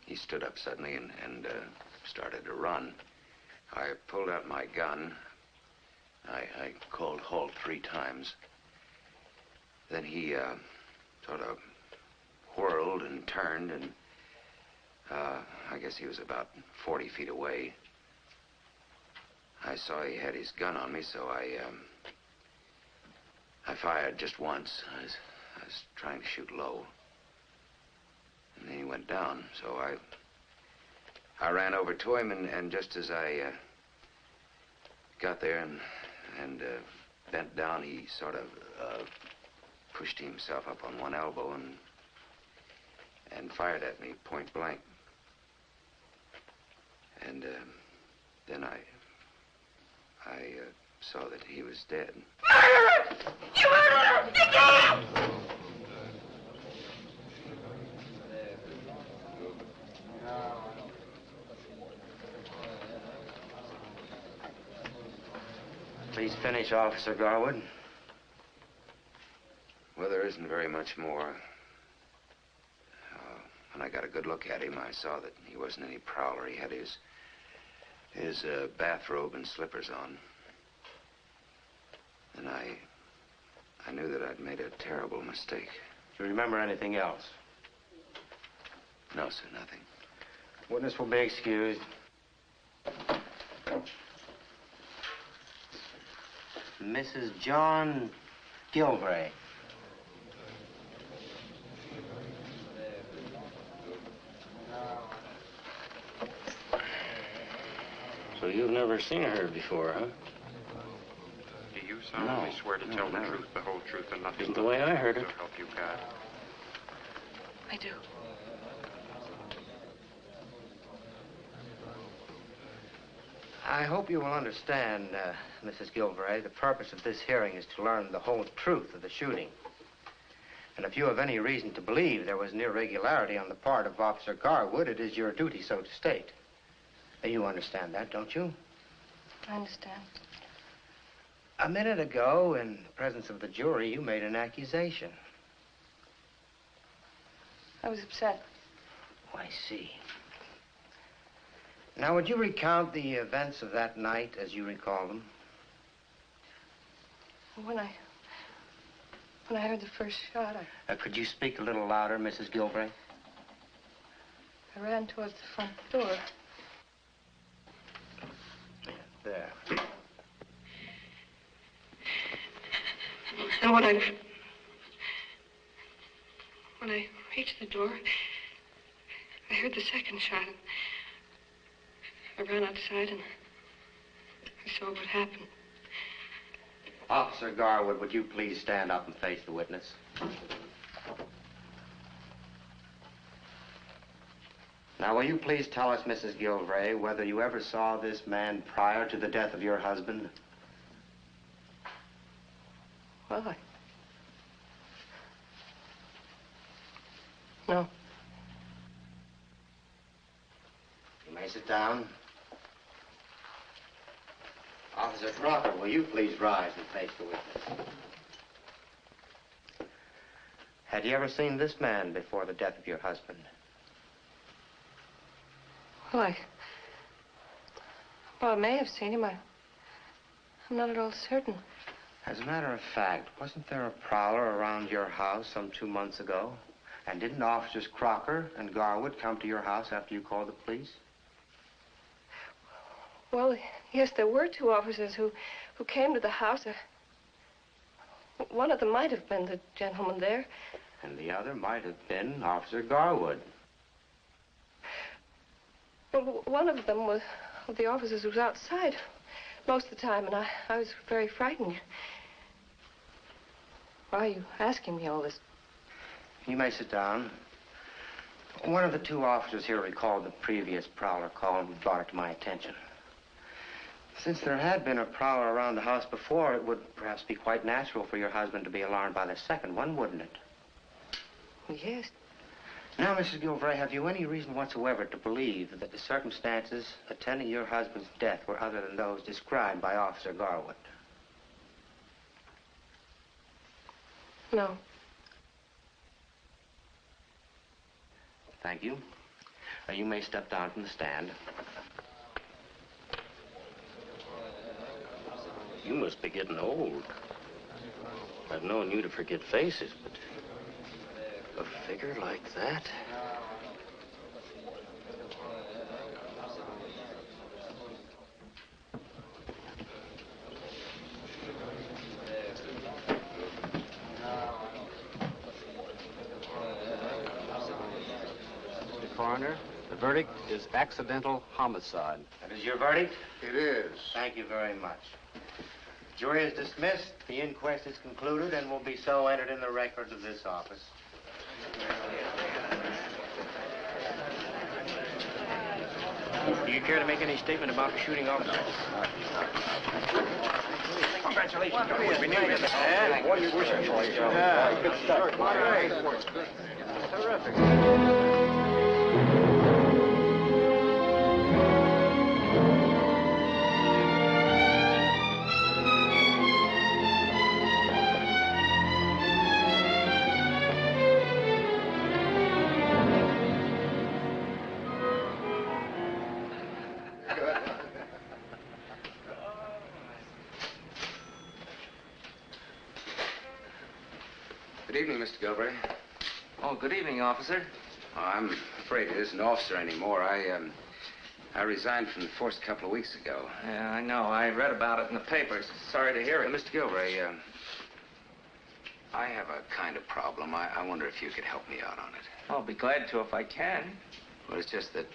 he stood up suddenly and started to run. I pulled out my gun. I called halt 3 times. Then he sort of whirled and turned, and I guess he was about 40 feet away. I saw he had his gun on me, so I fired just once. I was trying to shoot low. And then he went down, so I ran over to him, and just as I got there and bent down, he sort of pushed himself up on one elbow and fired at me point blank. And then I saw that he was dead. Murderer! You murderer! You did! Please finish, Officer Garwood. Well, there isn't very much more. When I got a good look at him, I saw that he wasn't any Prowler. He had his bathrobe and slippers on. And I knew that I'd made a terrible mistake. Do you remember anything else? No, sir, nothing. Witness will be excused. Mrs. John Gilvray. So you've never seen her before, huh? Do you solemnly swear to tell the truth, the whole truth, and nothing Isn't the way I heard it. So help you God. I do. I hope you will understand, Mrs. Gilvray, the purpose of this hearing is to learn the whole truth of the shooting. And if you have any reason to believe there was an irregularity on the part of Officer Garwood, it is your duty so to state. You understand that, don't you? I understand. A minute ago, in the presence of the jury, you made an accusation. I was upset. Oh, I see. Now, would you recount the events of that night as you recall them? When I heard the first shot, Could you speak a little louder, Mrs. Gilvray? I ran towards the front door. There. And when I reached the door, I heard the second shot. I ran outside and I saw what happened. Officer Garwood, would you please stand up and face the witness? Now, will you please tell us, Mrs. Gilvray, whether you ever saw this man prior to the death of your husband? Well, no. You may sit down. Officer Crocker, will you please rise and face the witness? Had you ever seen this man before the death of your husband? Well, I may have seen him. I'm not at all certain. As a matter of fact, wasn't there a prowler around your house some 2 months ago? And didn't Officers Crocker and Garwood come to your house after you called the police? Well, yes, there were 2 officers who came to the house. One of them might have been the gentleman there. And the other might have been Officer Garwood. Well, one of them was the officers who was outside most of the time, and I was very frightened. Why are you asking me all this? You may sit down. One of the 2 officers here recalled the previous prowler call and brought it to my attention. Since there had been a prowler around the house before, it would perhaps be quite natural for your husband to be alarmed by the second one, wouldn't it? Yes. Now, Mrs. Gilvray, have you any reason whatsoever to believe that the circumstances attending your husband's death were other than those described by Officer Garwood? No. Thank you. You may step down from the stand. You must be getting old. I've known you to forget faces, but a figure like that? Mr. Coroner, the verdict is accidental homicide. That is your verdict? It is. Thank you very much. Jury is dismissed. The inquest is concluded and will be so entered in the records of this office. Do you care to make any statement about the shooting officer? Congratulations. What do you wish for? Good start. Terrific. Good evening, Mr. Gilvray. Oh, good evening, officer. Oh, I'm afraid it isn't officer anymore. I resigned from the force a couple of weeks ago. Yeah, I know. I read about it in the papers. Sorry to hear it. Mr. Gilvray, I have a kind of problem. I wonder if you could help me out on it. I'll be glad to if I can. Well, it's just that,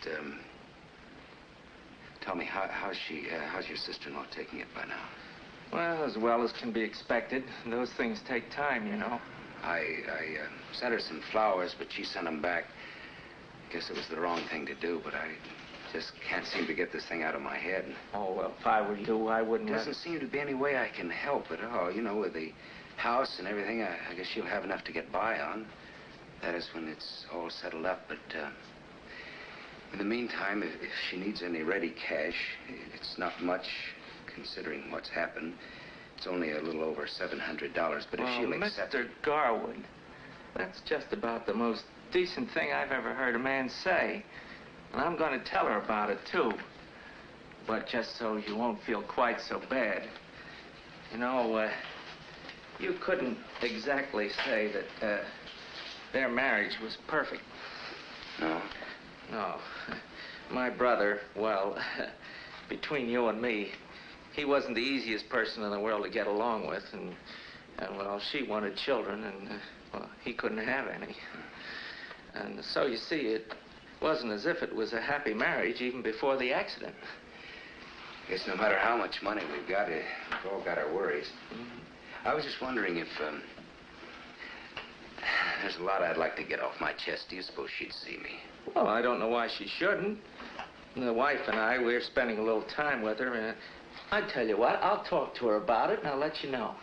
tell me, how's your sister-in-law taking it by now? Well as can be expected. Those things take time, you know. I sent her some flowers, but she sent them back. I guess it was the wrong thing to do, but I just can't seem to get this thing out of my head. Oh, well, if I were you, I wouldn't There doesn't seem to be any way I can help at all. You know, with the house and everything, I guess she'll have enough to get by on. That is when it's all settled up, but in the meantime, if she needs any ready cash, it's not much considering what's happened. It's only a little over $700, but if she'll accept Mr. Garwood, that's just about the most decent thing I've ever heard a man say. And I'm going to tell her about it, too. But just so you won't feel quite so bad. You know, you couldn't exactly say that their marriage was perfect. No? No. My brother, well, between you and me, he wasn't the easiest person in the world to get along with, and well, she wanted children, and, well, he couldn't have any. And so, you see, it wasn't as if it was a happy marriage even before the accident. I guess no matter how much money we've got, we've all got our worries. Mm-hmm. I was just wondering if, there's a lot I'd like to get off my chest. Do you suppose she'd see me? Well, I don't know why she shouldn't. The wife and I, we're spending a little time with her, and I tell you what, I'll talk to her about it, and I'll let you know.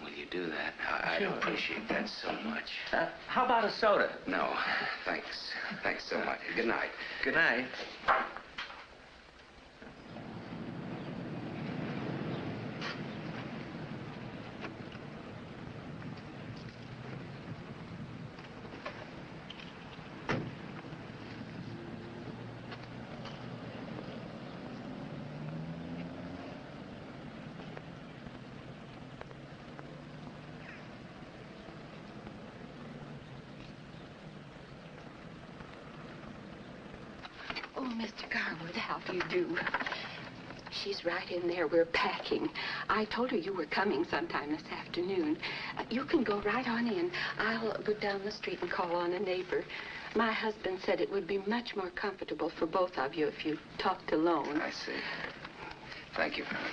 Will you do that? I'd appreciate that so much. How about a soda? No, thanks. Thanks so much. Good night. Good night. Mr. Garwood, how do you do? She's right in there. We're packing. I told her you were coming sometime this afternoon. You can go right on in. I'll go down the street and call on a neighbor. My husband said it would be much more comfortable for both of you if you talked alone. I see. Thank you very much.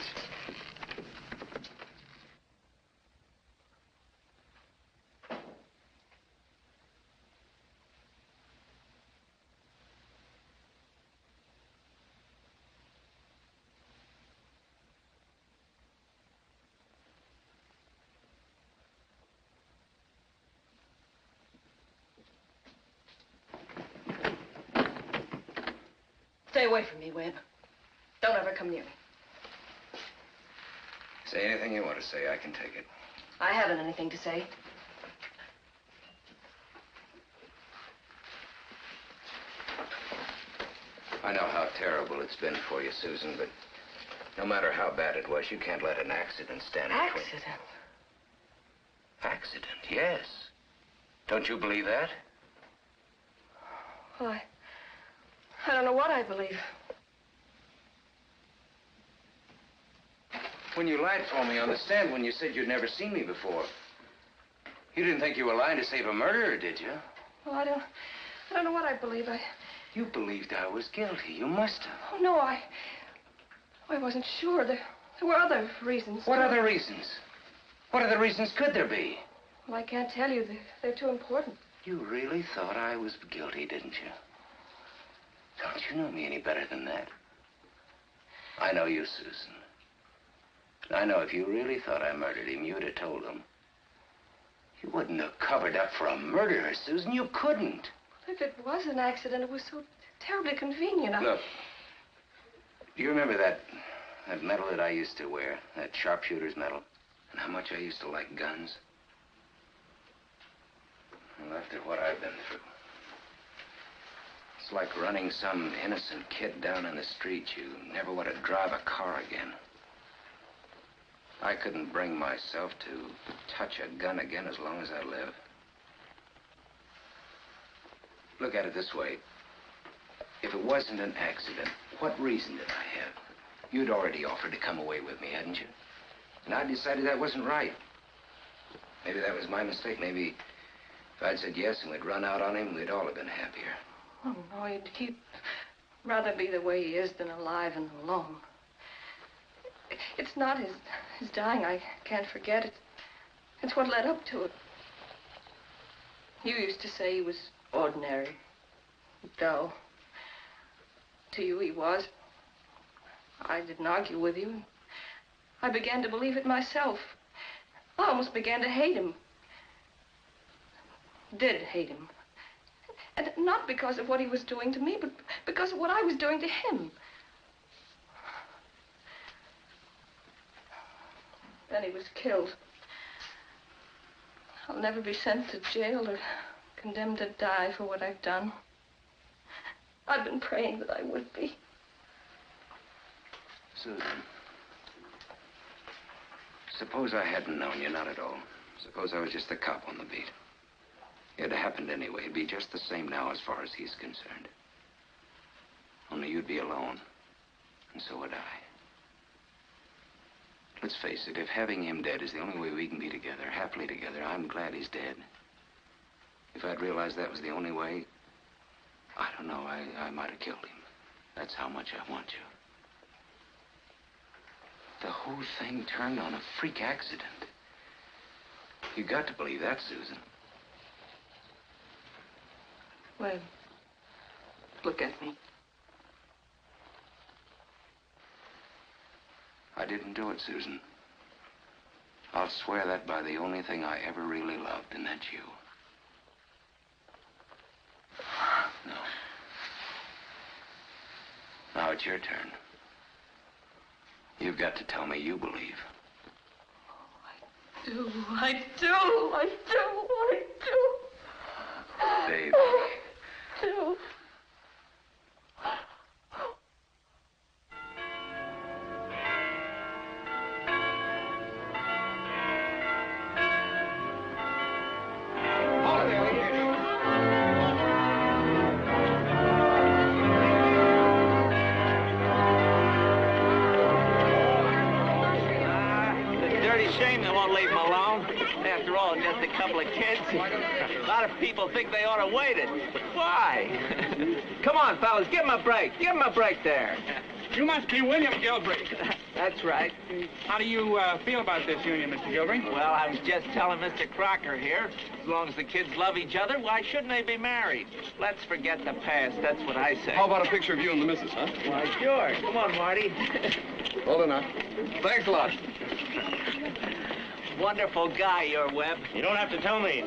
Stay away from me, Webb. Don't ever come near me. Say anything you want to say. I can take it. I haven't anything to say. I know how terrible it's been for you, Susan, but no matter how bad it was, you can't let an accident stand between... Accident? Accident, yes. Don't you believe that? Well, I don't know what I believe. When you lied for me on the stand, when you said you'd never seen me before, you didn't think you were lying to save a murderer, did you? Well, I don't know what I believe. You believed I was guilty. You must have. Oh, no, I wasn't sure. There were other reasons. What other reasons? What other reasons could there be? Well, I can't tell you. They're too important. You really thought I was guilty, didn't you? Don't you know me any better than that? I know you, Susan. I know if you really thought I murdered him, you'd have told him. You wouldn't have covered up for a murderer, Susan. You couldn't. If it was an accident, it was so terribly convenient. Look, do you remember that medal that I used to wear? That sharpshooter's medal? And how much I used to like guns? Well, after what I've been through, it's like running some innocent kid down in the street. You never want to drive a car again. I couldn't bring myself to touch a gun again as long as I live. Look at it this way. If it wasn't an accident, what reason did I have? You'd already offered to come away with me, hadn't you? And I decided that wasn't right. Maybe that was my mistake. Maybe if I'd said yes and we'd run out on him, we'd all have been happier. Oh, no, he'd rather be the way he is than alive and alone. It's not his dying I can't forget. It's what led up to it. You used to say he was ordinary, dull. To you, he was. I didn't argue with you. I began to believe it myself. I almost began to hate him. Did hate him. And not because of what he was doing to me, but because of what I was doing to him. Then he was killed. I'll never be sent to jail or condemned to die for what I've done. I've been praying that I would be. Susan, suppose I hadn't known you, not at all. Suppose I was just the cop on the beat. It happened anyway. It'd be just the same now as far as he's concerned. Only you'd be alone, and so would I. Let's face it, if having him dead is the only way we can be together, happily together, I'm glad he's dead. If I'd realized that was the only way, I don't know, I might have killed him. That's how much I want you. The whole thing turned on a freak accident. You got to believe that, Susan. Well, look at me. I didn't do it, Susan. I'll swear that by the only thing I ever really loved, and that's you. No. Now it's your turn. You've got to tell me you believe. I do. Baby. I do. shame they won't leave him alone. After all, just a couple of kids. A lot of people think they ought to wait it. Why? Come on, fellas, give him a break. Give him a break there. You must be William Gilbert. That's right. How do you feel about this union, Mr. Gilbert? Well, I was just telling Mr. Crocker here, as long as the kids love each other, why shouldn't they be married? Let's forget the past, that's what I say. How about a picture of you and the missus, huh? Why, sure. Come on, Marty. Hold on now. Thanks a lot. Wonderful guy, you're Webb. You don't have to tell me.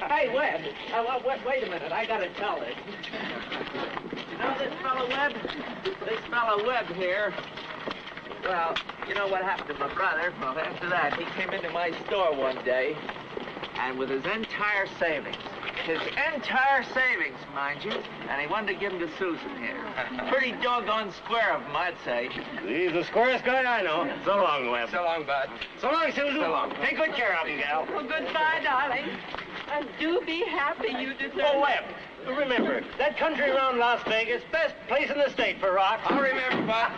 Hey, Webb. Wait a minute. I gotta tell this. You know this fellow Webb? This fellow Webb here. Well, you know what happened to my brother? Well, after that, he came into my store one day, and with his entire savings, mind you, and he wanted to give them to Susan here. Pretty doggone square of him, I'd say. He's the squarest guy I know. So long, Webb. So long, Bud. So long, Susan. So long. Take good care of him, gal. Well, goodbye, darling. And do be happy you deserve Oh, Webb, remember, that country around Las Vegas, best place in the state for rock. I'll remember, Bud.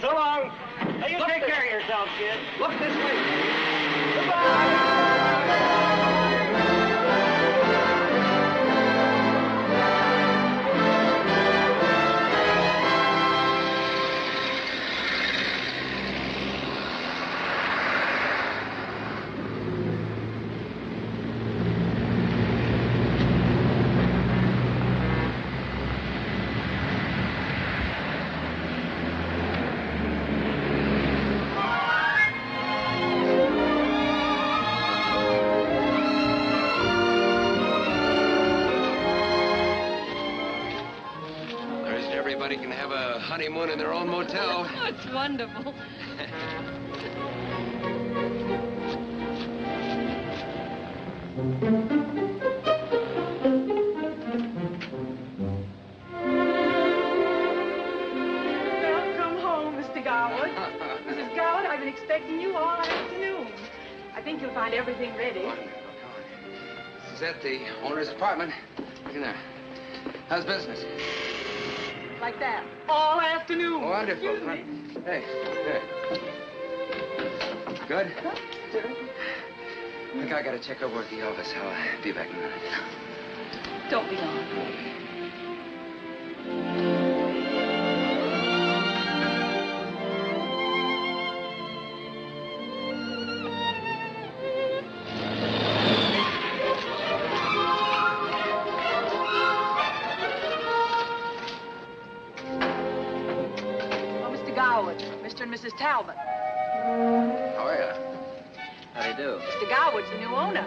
So long. Hey, you take care of yourself, kid. Look this way. Goodbye. Everybody can have a honeymoon in their own motel. Oh, it's wonderful. Welcome home, Mr. Garwood. Mrs. Garwood, I've been expecting you all afternoon. I think you'll find everything ready. This is it, the owner's apartment. Look in there. How's business? Like that. All afternoon. Wonderful. Excuse me. Hey, there. Good? Look, I gotta check over at the office. I'll be back in a minute. Don't be long. Mr. and Mrs. Talbot. How are you? How do you do? Mr. Garwood's the new owner.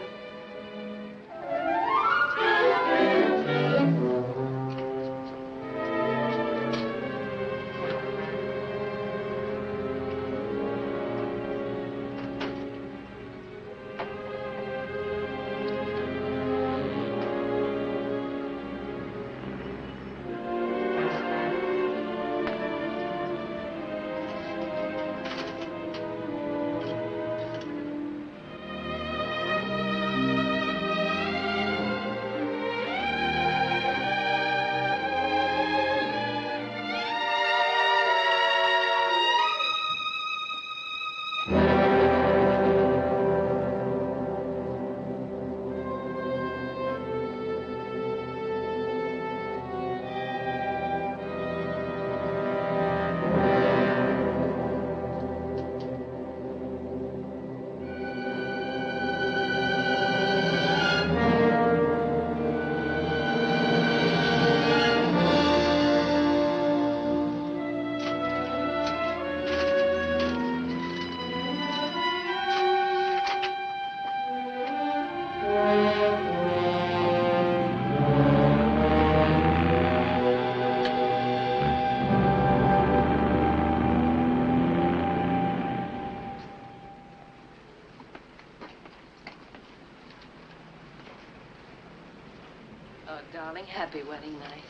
Darling, happy wedding night.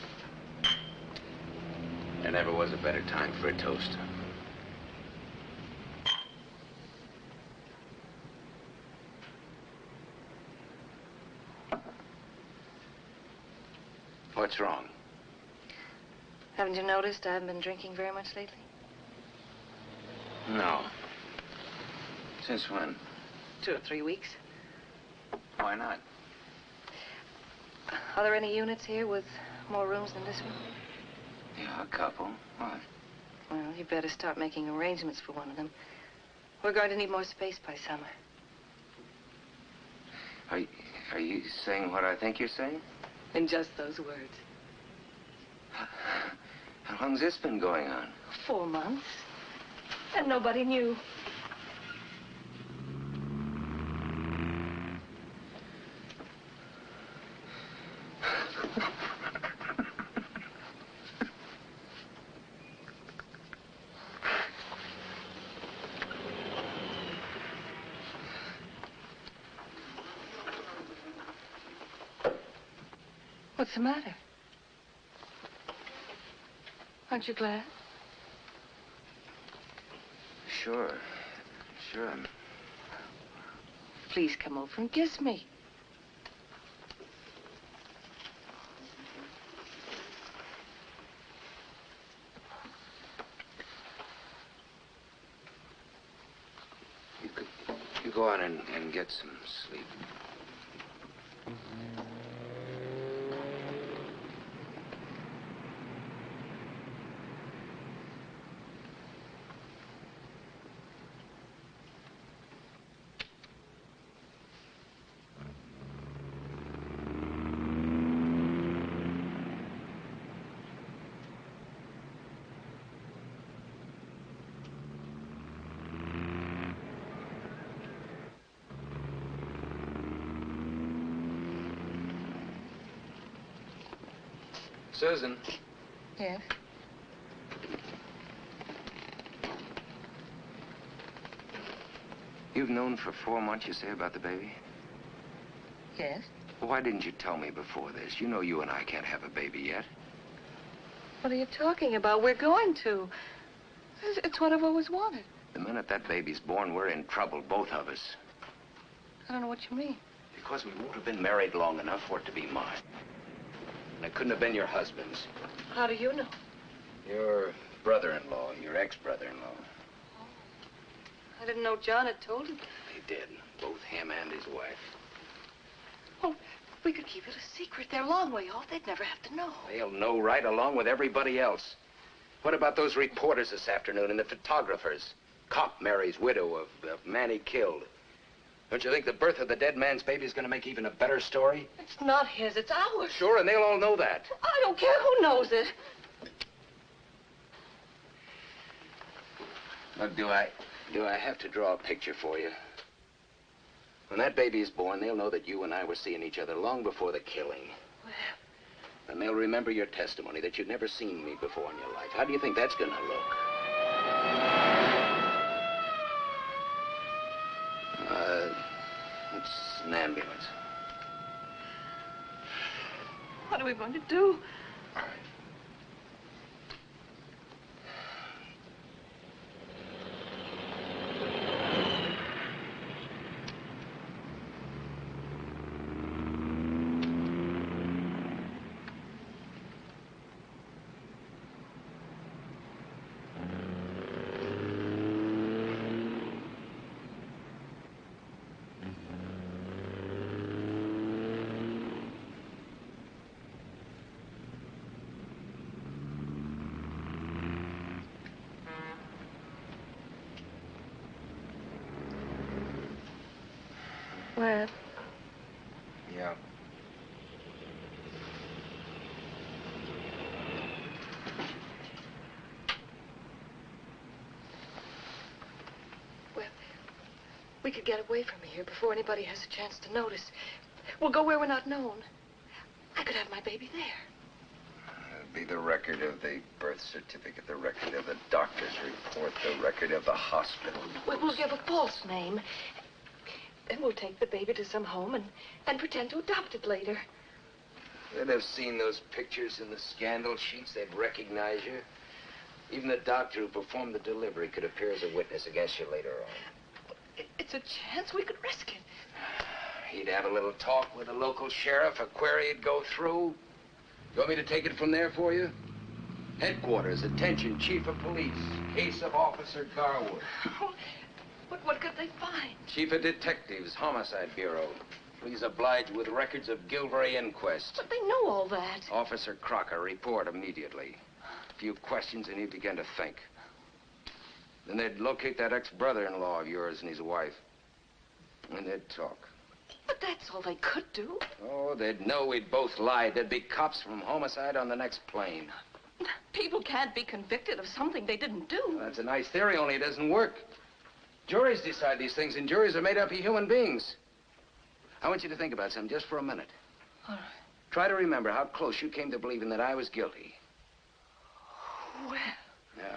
There never was a better time for a toast. What's wrong? Haven't you noticed I haven't been drinking very much lately? No. Since when? 2 or 3 weeks. Why not? Are there any units here with more rooms than this one? Yeah, a couple. What? Well, you better start making arrangements for one of them. We're going to need more space by summer. Are you saying what I think you're saying? In just those words. How long's this been going on? 4 months. And nobody knew. What's the matter? Aren't you glad? Sure. Sure. Please come over and kiss me. You go on and get some sleep. Susan. Yes? You've known for 4 months, you say, about the baby? Yes? Why didn't you tell me before this? You know you and I can't have a baby yet. What are you talking about? We're going to. It's what I've always wanted. The minute that baby's born, we're in trouble, both of us. I don't know what you mean. Because we won't have been married long enough for it to be mine. And it couldn't have been your husband's. How do you know? Your brother-in-law, your ex-brother-in-law. I didn't know John had told him. He did, both him and his wife. Oh, we could keep it a secret. They're a long way off. They'd never have to know. They'll know right along with everybody else. What about those reporters this afternoon and the photographers? Cop marries widow of man he killed. Don't you think the birth of the dead man's baby is going to make even a better story? It's not his, it's ours. Sure, and they'll all know that. I don't care who knows it. Look, do I have to draw a picture for you? When that baby is born, they'll know that you and I were seeing each other long before the killing. Well... And they'll remember your testimony that you'd never seen me before in your life. How do you think that's going to look? It's an ambulance. What are we going to do? All right. Well... Yeah. Well, we could get away from here before anybody has a chance to notice. We'll go where we're not known. I could have my baby there. It'd be the record of the birth certificate, the record of the doctor's report, the record of the hospital. We'll give a false name. Then we'll take the baby to some home and pretend to adopt it later. They'd have seen those pictures in the scandal sheets. They'd recognize you. Even the doctor who performed the delivery could appear as a witness against you later on. It's a chance we could risk it. He'd have a little talk with the local sheriff, a query would go through. You want me to take it from there for you? Headquarters, attention, Chief of Police, case of Officer Garwood. But what could they find? Chief of Detectives, Homicide Bureau. Please oblige with records of Gilvery inquest. But they know all that. Officer Crocker, report immediately. A few questions and he'd begin to think. Then they'd locate that ex-brother-in-law of yours and his wife. And they'd talk. But that's all they could do. Oh, they'd know we'd both lied. There'd be cops from homicide on the next plane. People can't be convicted of something they didn't do. Well, that's a nice theory, only it doesn't work. Juries decide these things, and juries are made up of human beings. I want you to think about something just for a minute. All right. Try to remember how close you came to believing that I was guilty. Well... Yeah.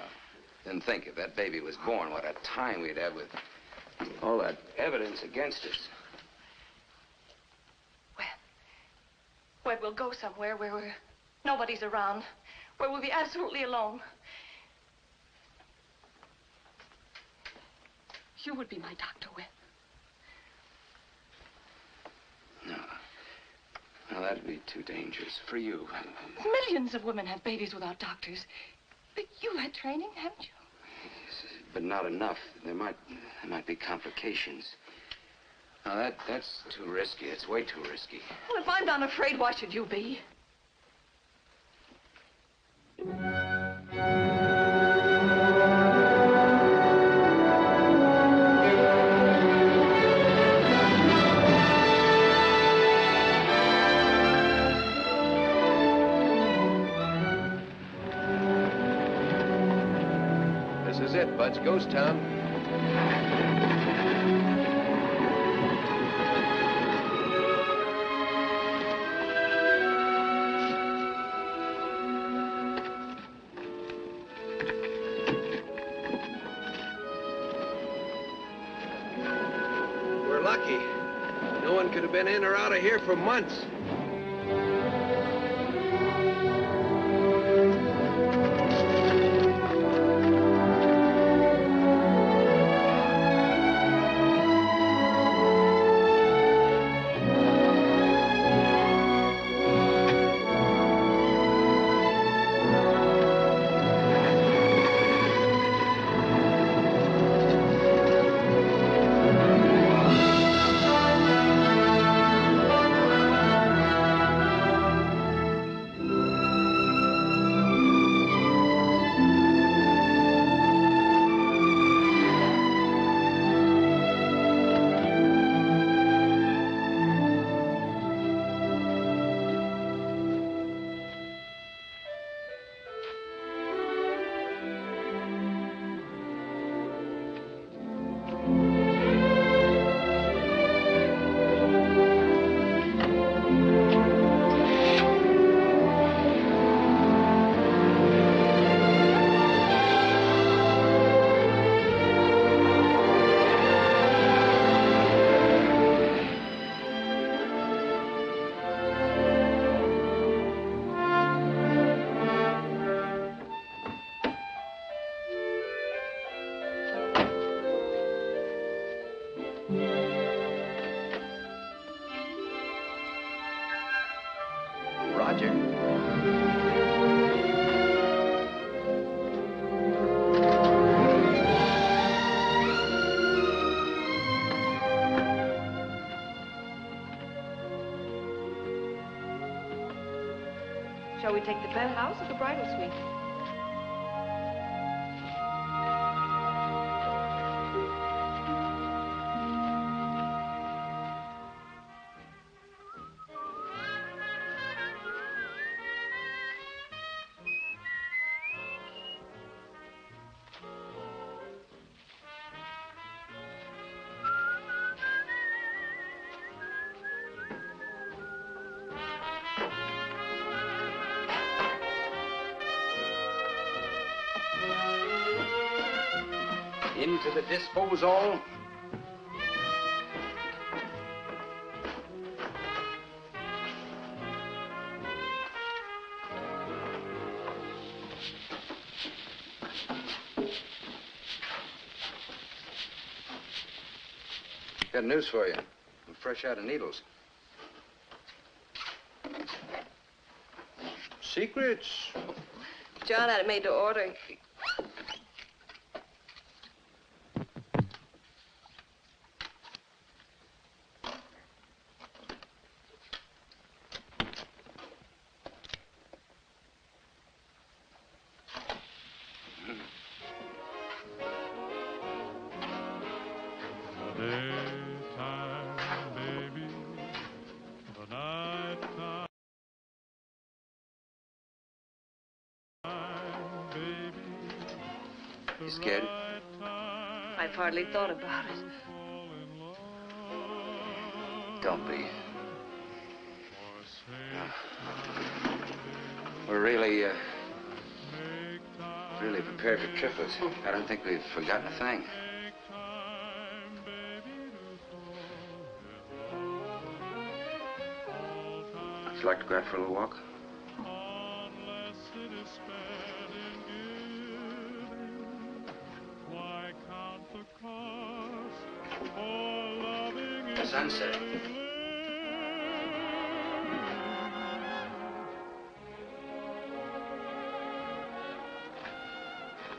Then think, if that baby was born, what a time we'd have with all that evidence against us. Well, we'll go somewhere where nobody's around, where we'll be absolutely alone. You would be my doctor, Webb. No, that'd be too dangerous for you. Millions of women have babies without doctors. But you had training, haven't you? But not enough. There might be complications. Now, that's too risky. It's way too risky. Well, if I'm not afraid, why should you be? This is it, Bud's Ghost Town. Lucky. No one could have been in or out of here for months. Shall we take the penthouse or the bridal suite? Into the disposal. Got news for you. I'm fresh out of needles. Secrets? John had it made to order. You scared? I've hardly thought about it. Don't be. No. We're really prepared for triples. I don't think we've forgotten a thing. Would you like to go out for a little walk? The sunset.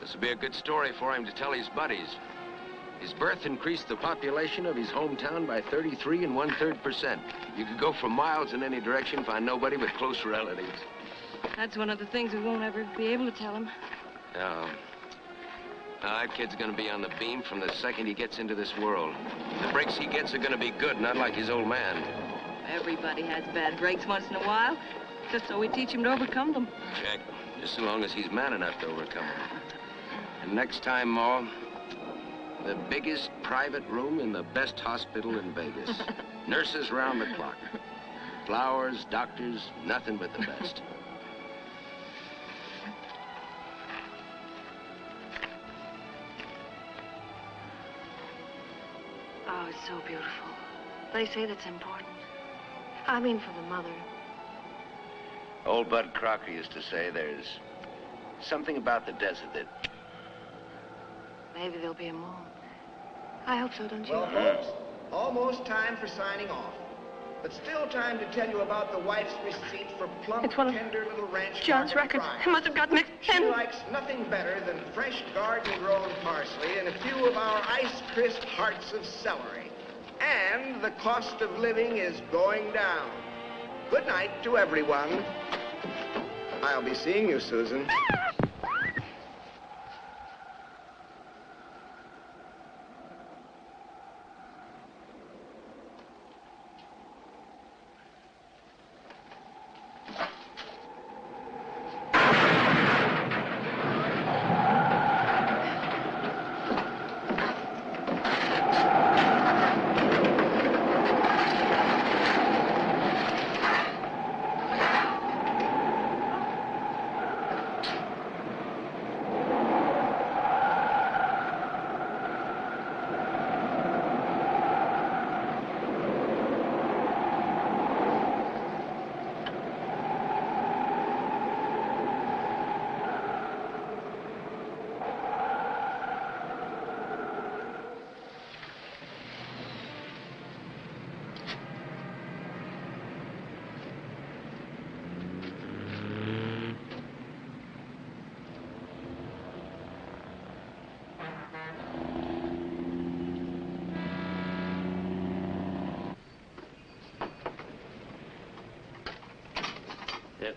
This would be a good story for him to tell his buddies. His birth increased the population of his hometown by 33 1/3%. You could go for miles in any direction, find nobody but close relatives. That's one of the things we won't ever be able to tell him. No. That kid's gonna be on the beam from the second he gets into this world. The breaks he gets are gonna be good, not like his old man. Everybody has bad breaks once in a while, just so we teach him to overcome them. Check. Just so long as he's man enough to overcome them. And next time, Ma, the biggest private room in the best hospital in Vegas. Nurses round the clock. Flowers, doctors, nothing but the best. Oh, it's so beautiful. They say that's important. I mean, for the mother. Old Bud Crocker used to say there's something about the desert that... Maybe there'll be a moon. I hope so, don't you? Well, folks, almost time for signing off. But still time to tell you about the wife's receipt for plump, It's one of tender little ranch John's market records. fries. I must have got mixed She in. likes nothing better than fresh garden-grown parsley and a few of our ice-crisp hearts of celery. And the cost of living is going down. Good night to everyone. I'll be seeing you, Susan.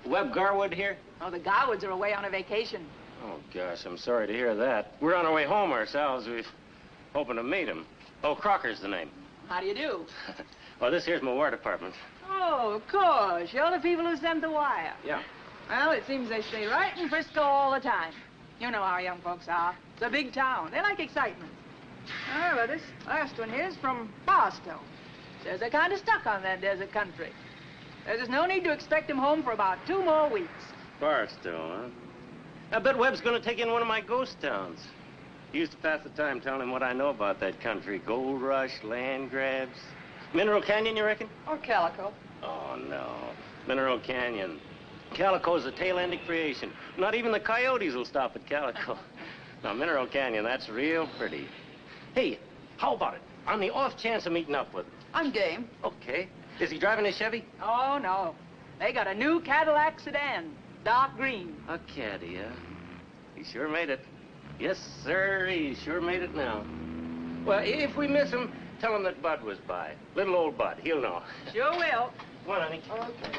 Webb Garwood here? Oh, the Garwoods are away on a vacation. Oh, gosh, I'm sorry to hear that. We're on our way home ourselves. We're hoping to meet him. Oh, Crocker's the name. How do you do? Well, this here's my War Department. Oh, of course. You're the people who sent the wire. Yeah. Well, it seems they stay right in Frisco all the time. You know how young folks are. It's a big town. They like excitement. Oh, but this last one here's from Barstow. Says they're kind of stuck on that desert country. There's no need to expect him home for about 2 more weeks. Barstow, huh? I bet Webb's going to take in one of my ghost towns. He used to pass the time telling him what I know about that country. Gold rush, land grabs. Mineral Canyon, you reckon? Or Calico. Oh, no. Mineral Canyon. Calico's a tail-ended creation. Not even the coyotes will stop at Calico. Now, Mineral Canyon, that's real pretty. Hey, how about it? On the off chance of meeting up with him. I'm game. Okay. Is he driving a Chevy? Oh, no. They got a new Cadillac sedan. Dark green. A caddy, huh? He sure made it. Yes, sir, he sure made it now. Well, if we miss him, tell him that Bud was by. Little old Bud, he'll know. Sure will. Come on, honey. Okay.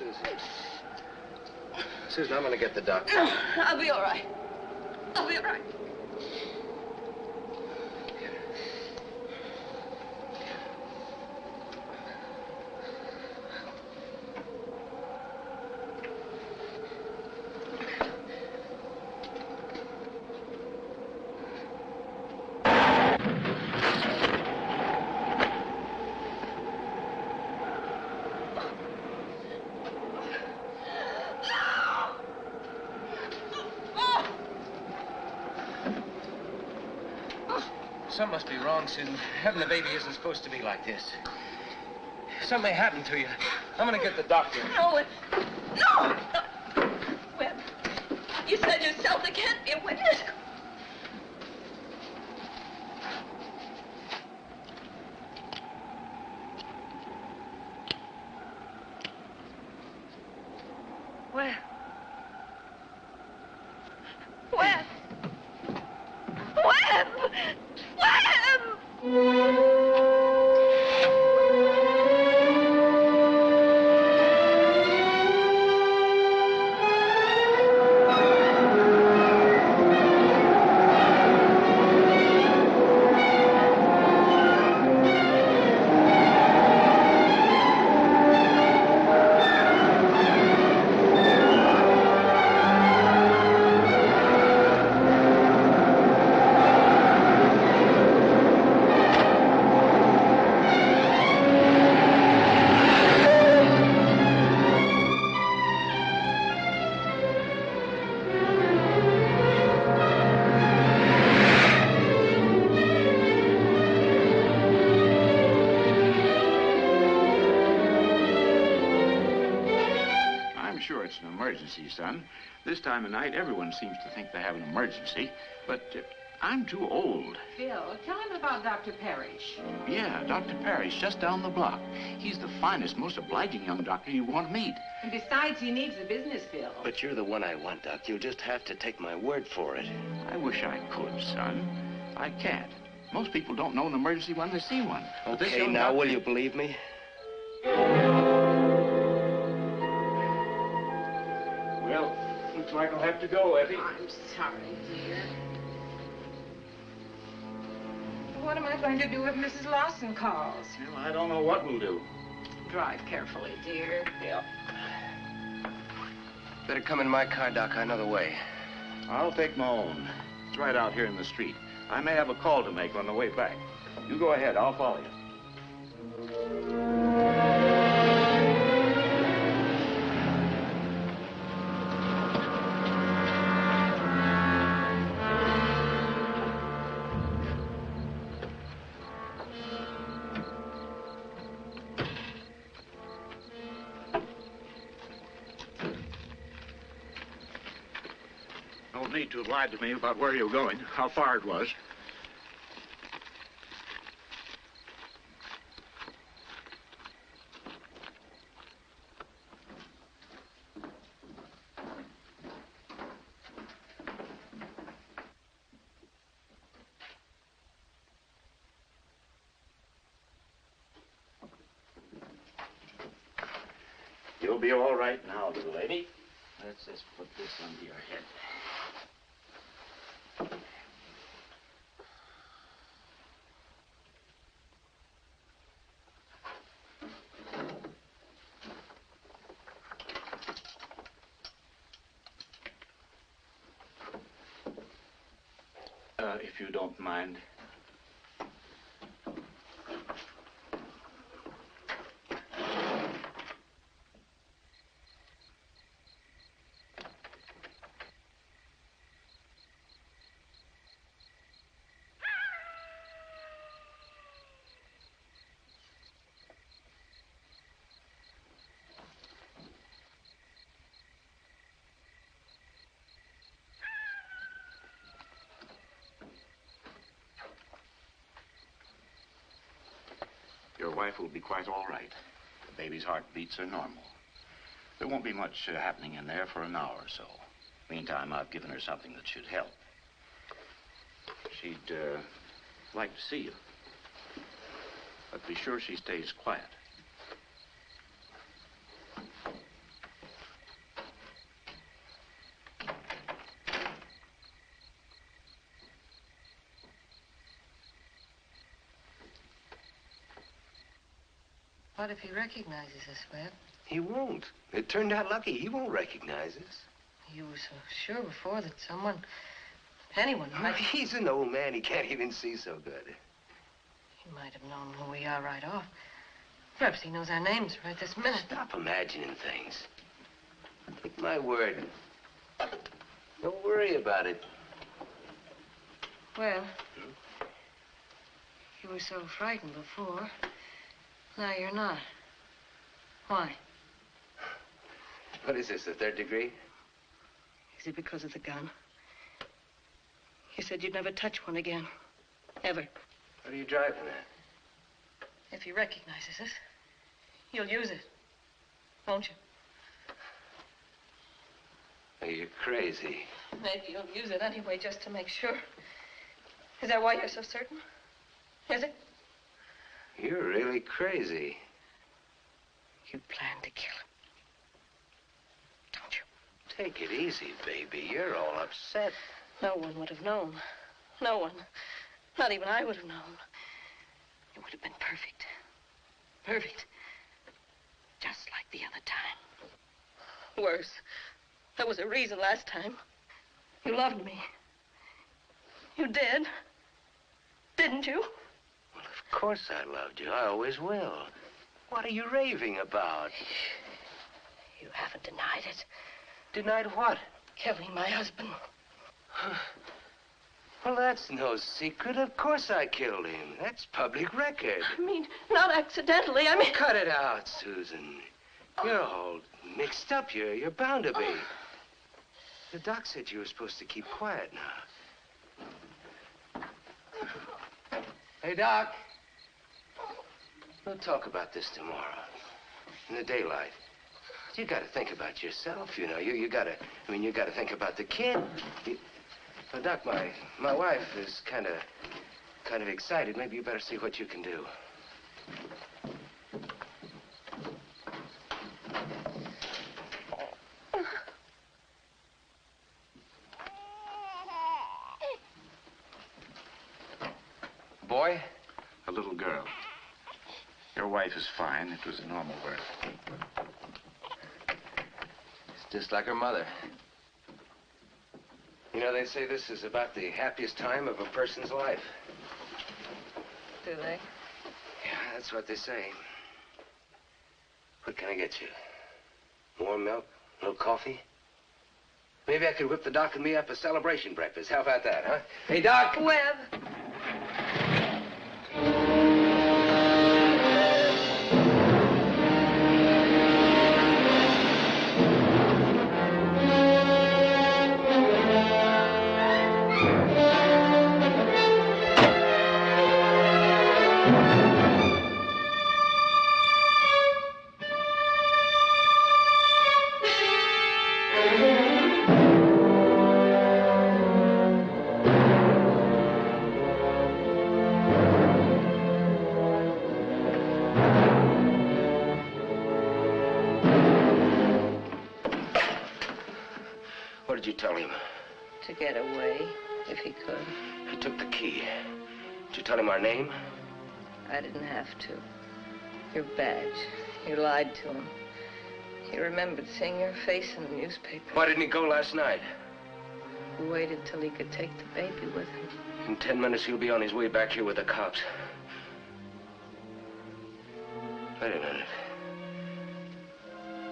Susan. Susan, I'm gonna get the doctor. I'll be all right. I'll be all right. Something must be wrong, Susan. Having a baby isn't supposed to be like this. Something may happen to you. I'm gonna get the doctor. No, no! Webb, you said yourself there can't be a witness. Webb. Webb. Webb! It's an emergency, son. This time of night, everyone seems to think they have an emergency, but I'm too old. Phil, tell him about Dr. Parrish. Yeah, Dr. Parrish, just down the block. He's the finest, most obliging young doctor you want to meet. And besides, he needs the business, Phil. But you're the one I want, Doc. You'll just have to take my word for it. I wish I could, son. I can't. Most people don't know an emergency when they see one. Okay, now will you believe me? Well, looks like I'll have to go, Effie. I'm sorry, dear. What am I going to do if Mrs. Lawson calls? Well, I don't know what we'll do. Drive carefully, dear. Yeah. Better come in my car, Doc. I know the way. I'll take my own. It's right out here in the street. I may have a call to make on the way back. You go ahead. I'll follow you. No need to have lied to me about where you were going, how far it was. You'll be all right now, little lady. Let's just put this under your head. If you don't mind. Your wife will be quite all right. The baby's heartbeats are normal. There won't be much happening in there for an hour or so. Meantime, I've given her something that should help. She'd like to see you. But be sure she stays quiet. What if he recognizes us, Webb? He won't. It turned out lucky. He won't recognize us. You were so sure before that anyone might... He's an old man. He can't even see so good. He might have known who we are right off. Perhaps he knows our names right this minute. Stop imagining things. Take my word. Don't worry about it. Well, you were so frightened before. Now you're not. Why? What is this, the third degree? Is it because of the gun? You said you'd never touch one again. Ever. What are you driving at? If he recognizes us, you'll use it. Won't you? Oh, you're crazy. Maybe you'll use it anyway, just to make sure. Is that why you're so certain? Is it? You're really crazy. You plan to kill him. Don't you? Take it easy, baby. You're all upset. No one would have known. No one. Not even I would have known. It would have been perfect. Perfect. Just like the other time. Worse. There was a reason last time. You loved me. You did. Didn't you? Well, of course I loved you. I always will. What are you raving about? You haven't denied it. Denied what? Killing my husband. Well, that's no secret. Of course I killed him. That's public record. I mean, not accidentally. I mean... Cut it out, Susan. You're all mixed up. You're bound to be. The doc said you were supposed to keep quiet now. Hey, Doc. We'll talk about this tomorrow. In the daylight. You gotta think about yourself, you know. You gotta think about the kid. Well, Doc, my wife is kind of excited. Maybe you better see what you can do. Boy? A little girl. Your wife is fine. It was a normal birth. It's just like her mother. You know, they say this is about the happiest time of a person's life. Do they? Yeah, that's what they say. What can I get you? Warm milk? No coffee? Maybe I could whip the Doc and me up a celebration breakfast. How about that, huh? Hey, Doc! Webb! What did you tell him? To get away, if he could. He took the key. Did you tell him our name? I didn't have to. Your badge. You lied to him. He remembered seeing your face in the newspaper. Why didn't he go last night? He waited till he could take the baby with him. In 10 minutes, he'll be on his way back here with the cops. Wait a minute.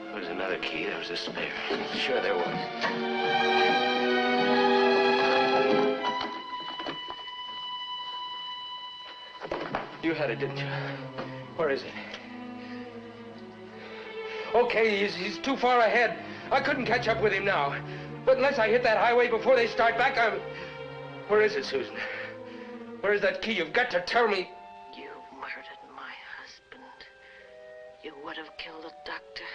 There was another key. There was a spare. Sure there was. You had it, didn't you? Where is it? Okay, he's too far ahead. I couldn't catch up with him now. But unless I hit that highway before they start back, Where is it, Susan? Where is that key? You've got to tell me. You murdered my husband. You would have killed the doctor.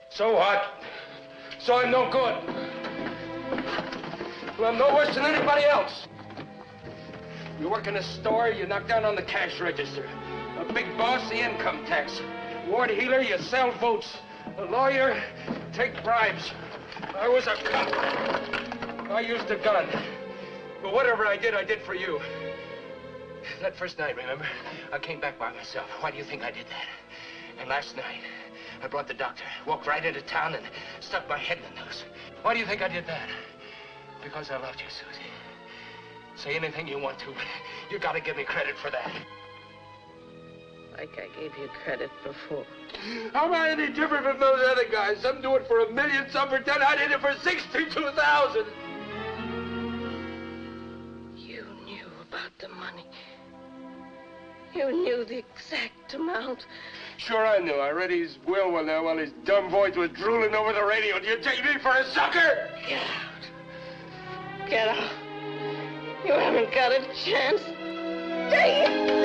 So what? So I'm no good. Well, I'm no worse than anybody else. You work in a store, you knock down on the cash register. A big boss, the income tax. Ward healer, you sell votes. A lawyer, take bribes. I was a cop. I used a gun. But whatever I did for you. That first night, remember? I came back by myself. Why do you think I did that? And last night, I brought the doctor, walked right into town and stuck my head in the noose. Why do you think I did that? Because I loved you, Susie. Say anything you want to, but you gotta give me credit for that. Like I gave you credit before. How am I any different from those other guys? Some do it for $1 million, some for 10. I did it for 62,000. You knew about the money. You knew the exact amount. Sure I knew. I read his will one night while his dumb voice was drooling over the radio. Do you take me for a sucker? Get out. Get out. You haven't got a chance. Take it!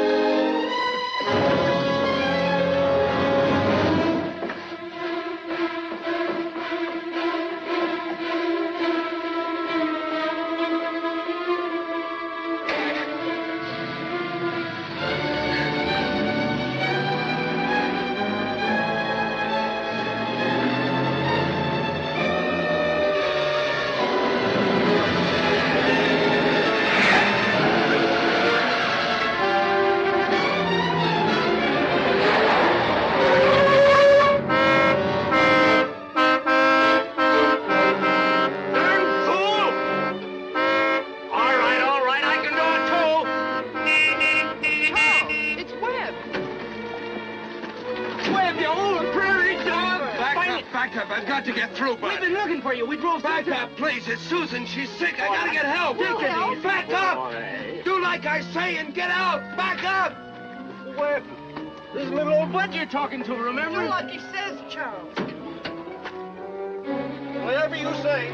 I've got to get through, Bud. We've been looking for you. We drove back up, please. It's Susan. She's sick. I gotta get help. Take it easy. Back up. Do like I say and get out. Back up. Webb, this is little old Bud you're talking to, remember? Do like he says, Charles. Whatever you say.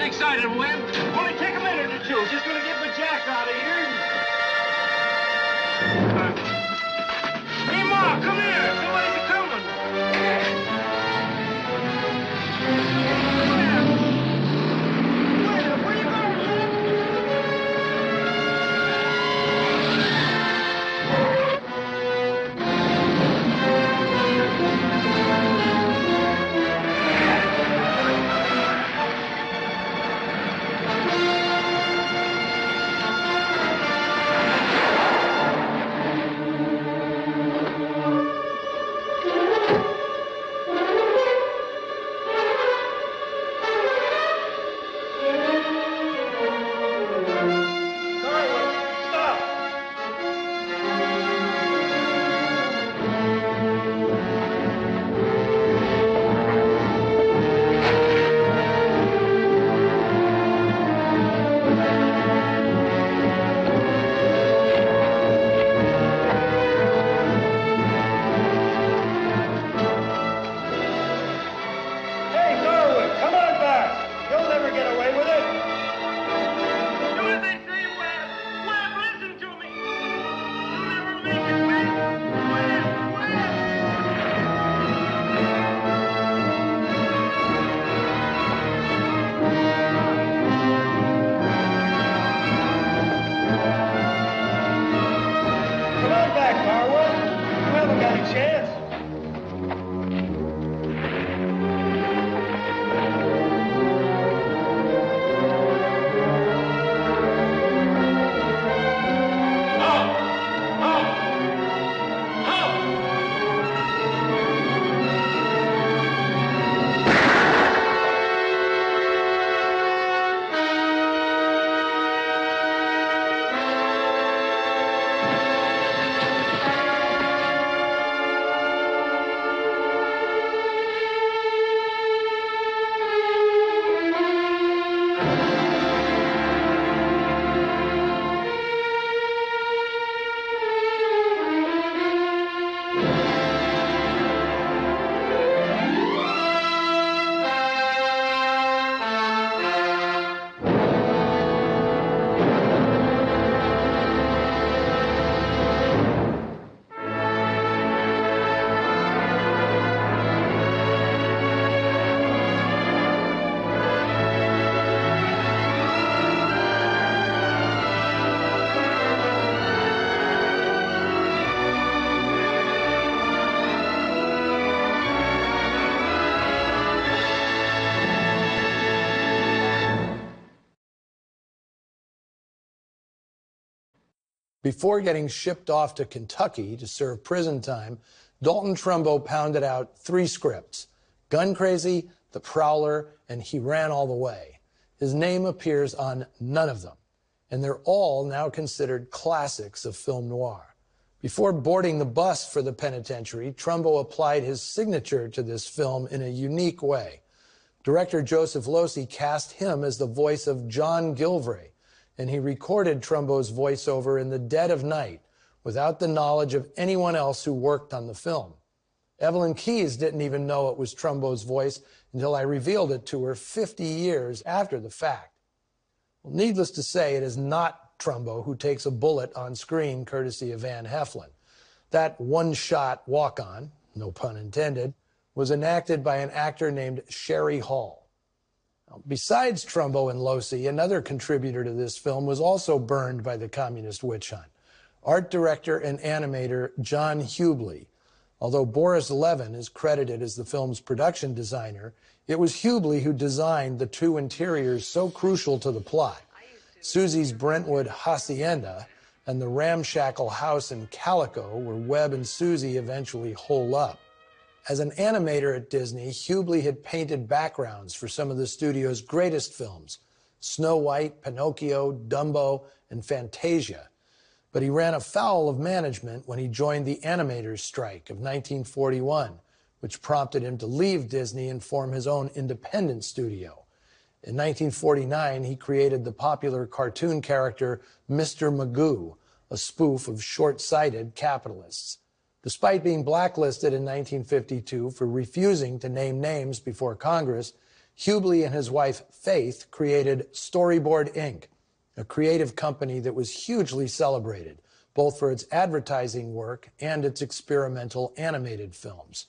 Excited, Webb. Only take a minute or two. Just gonna get the jack out of here. Hey, Ma, come here. Somebody's coming. Where you going, Before getting shipped off to Kentucky to serve prison time, Dalton Trumbo pounded out 3 scripts: Gun Crazy, The Prowler, and He Ran All the Way. His name appears on none of them, and they're all now considered classics of film noir. Before boarding the bus for the penitentiary, Trumbo applied his signature to this film in a unique way. Director Joseph Losey cast him as the voice of John Gilvray, and he recorded Trumbo's voiceover in the dead of night without the knowledge of anyone else who worked on the film. Evelyn Keyes didn't even know it was Trumbo's voice until I revealed it to her 50 years after the fact. Well, needless to say, it is not Trumbo who takes a bullet on screen courtesy of Van Heflin. That one-shot walk-on, no pun intended, was enacted by an actor named Sherry Hall. Now, besides Trumbo and Losey, another contributor to this film was also burned by the communist witch hunt: art director and animator John Hubley. Although Boris Levin is credited as the film's production designer, it was Hubley who designed the 2 interiors so crucial to the plot: Susie's Brentwood hacienda and the ramshackle house in Calico where Webb and Susie eventually hole up. As an animator at Disney, Hubley had painted backgrounds for some of the studio's greatest films: Snow White, Pinocchio, Dumbo, and Fantasia. But he ran afoul of management when he joined the animators' strike of 1941, which prompted him to leave Disney and form his own independent studio. In 1949, he created the popular cartoon character Mr. Magoo, a spoof of short-sighted capitalists. Despite being blacklisted in 1952 for refusing to name names before Congress, Hubley and his wife Faith created Storyboard Inc., a creative company that was hugely celebrated, both for its advertising work and its experimental animated films.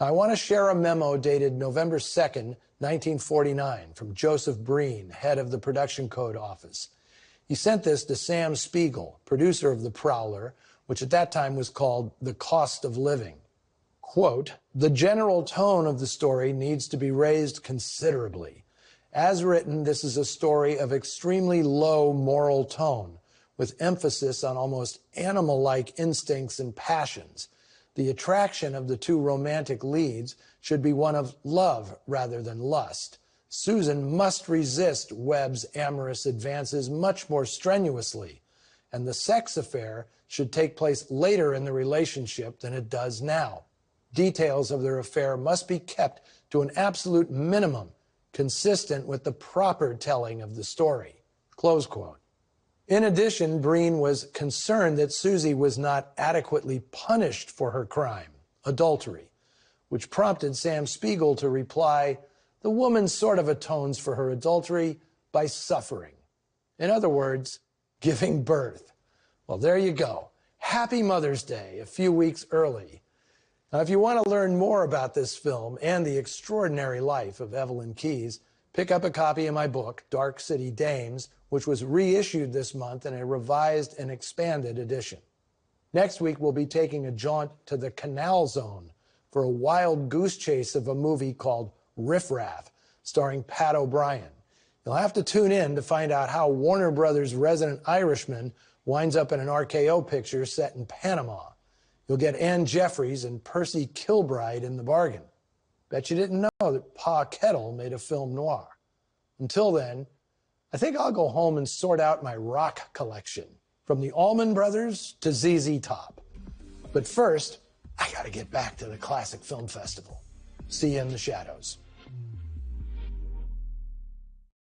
I want to share a memo dated November 2nd, 1949, from Joseph Breen, head of the Production Code Office. He sent this to Sam Spiegel, producer of The Prowler, which at that time was called The Cost of Living. Quote, "The general tone of the story needs to be raised considerably. As written, this is a story of extremely low moral tone, with emphasis on almost animal-like instincts and passions. The attraction of the 2 romantic leads should be one of love rather than lust. Susan must resist Webb's amorous advances much more strenuously, and the sex affair should take place later in the relationship than it does now. Details of their affair must be kept to an absolute minimum, consistent with the proper telling of the story." Close quote. In addition, Breen was concerned that Susie was not adequately punished for her crime, adultery, which prompted Sam Spiegel to reply, "The woman sort of atones for her adultery by suffering." In other words, giving birth. Well, there you go. Happy Mother's Day, a few weeks early. Now, if you want to learn more about this film and the extraordinary life of Evelyn Keyes, pick up a copy of my book, Dark City Dames, which was reissued this month in a revised and expanded edition. Next week, we'll be taking a jaunt to the Canal Zone for a wild goose chase of a movie called Riff Raff, starring Pat O'Brien. You'll have to tune in to find out how Warner Brothers' Resident Irishman winds up in an RKO picture set in Panama. You'll get Ann Jeffries and Percy Kilbride in the bargain. Bet you didn't know that Pa Kettle made a film noir. Until then, I think I'll go home and sort out my rock collection, from the Allman Brothers to ZZ Top. But first, I gotta get back to the Classic Film Festival. See you in the shadows.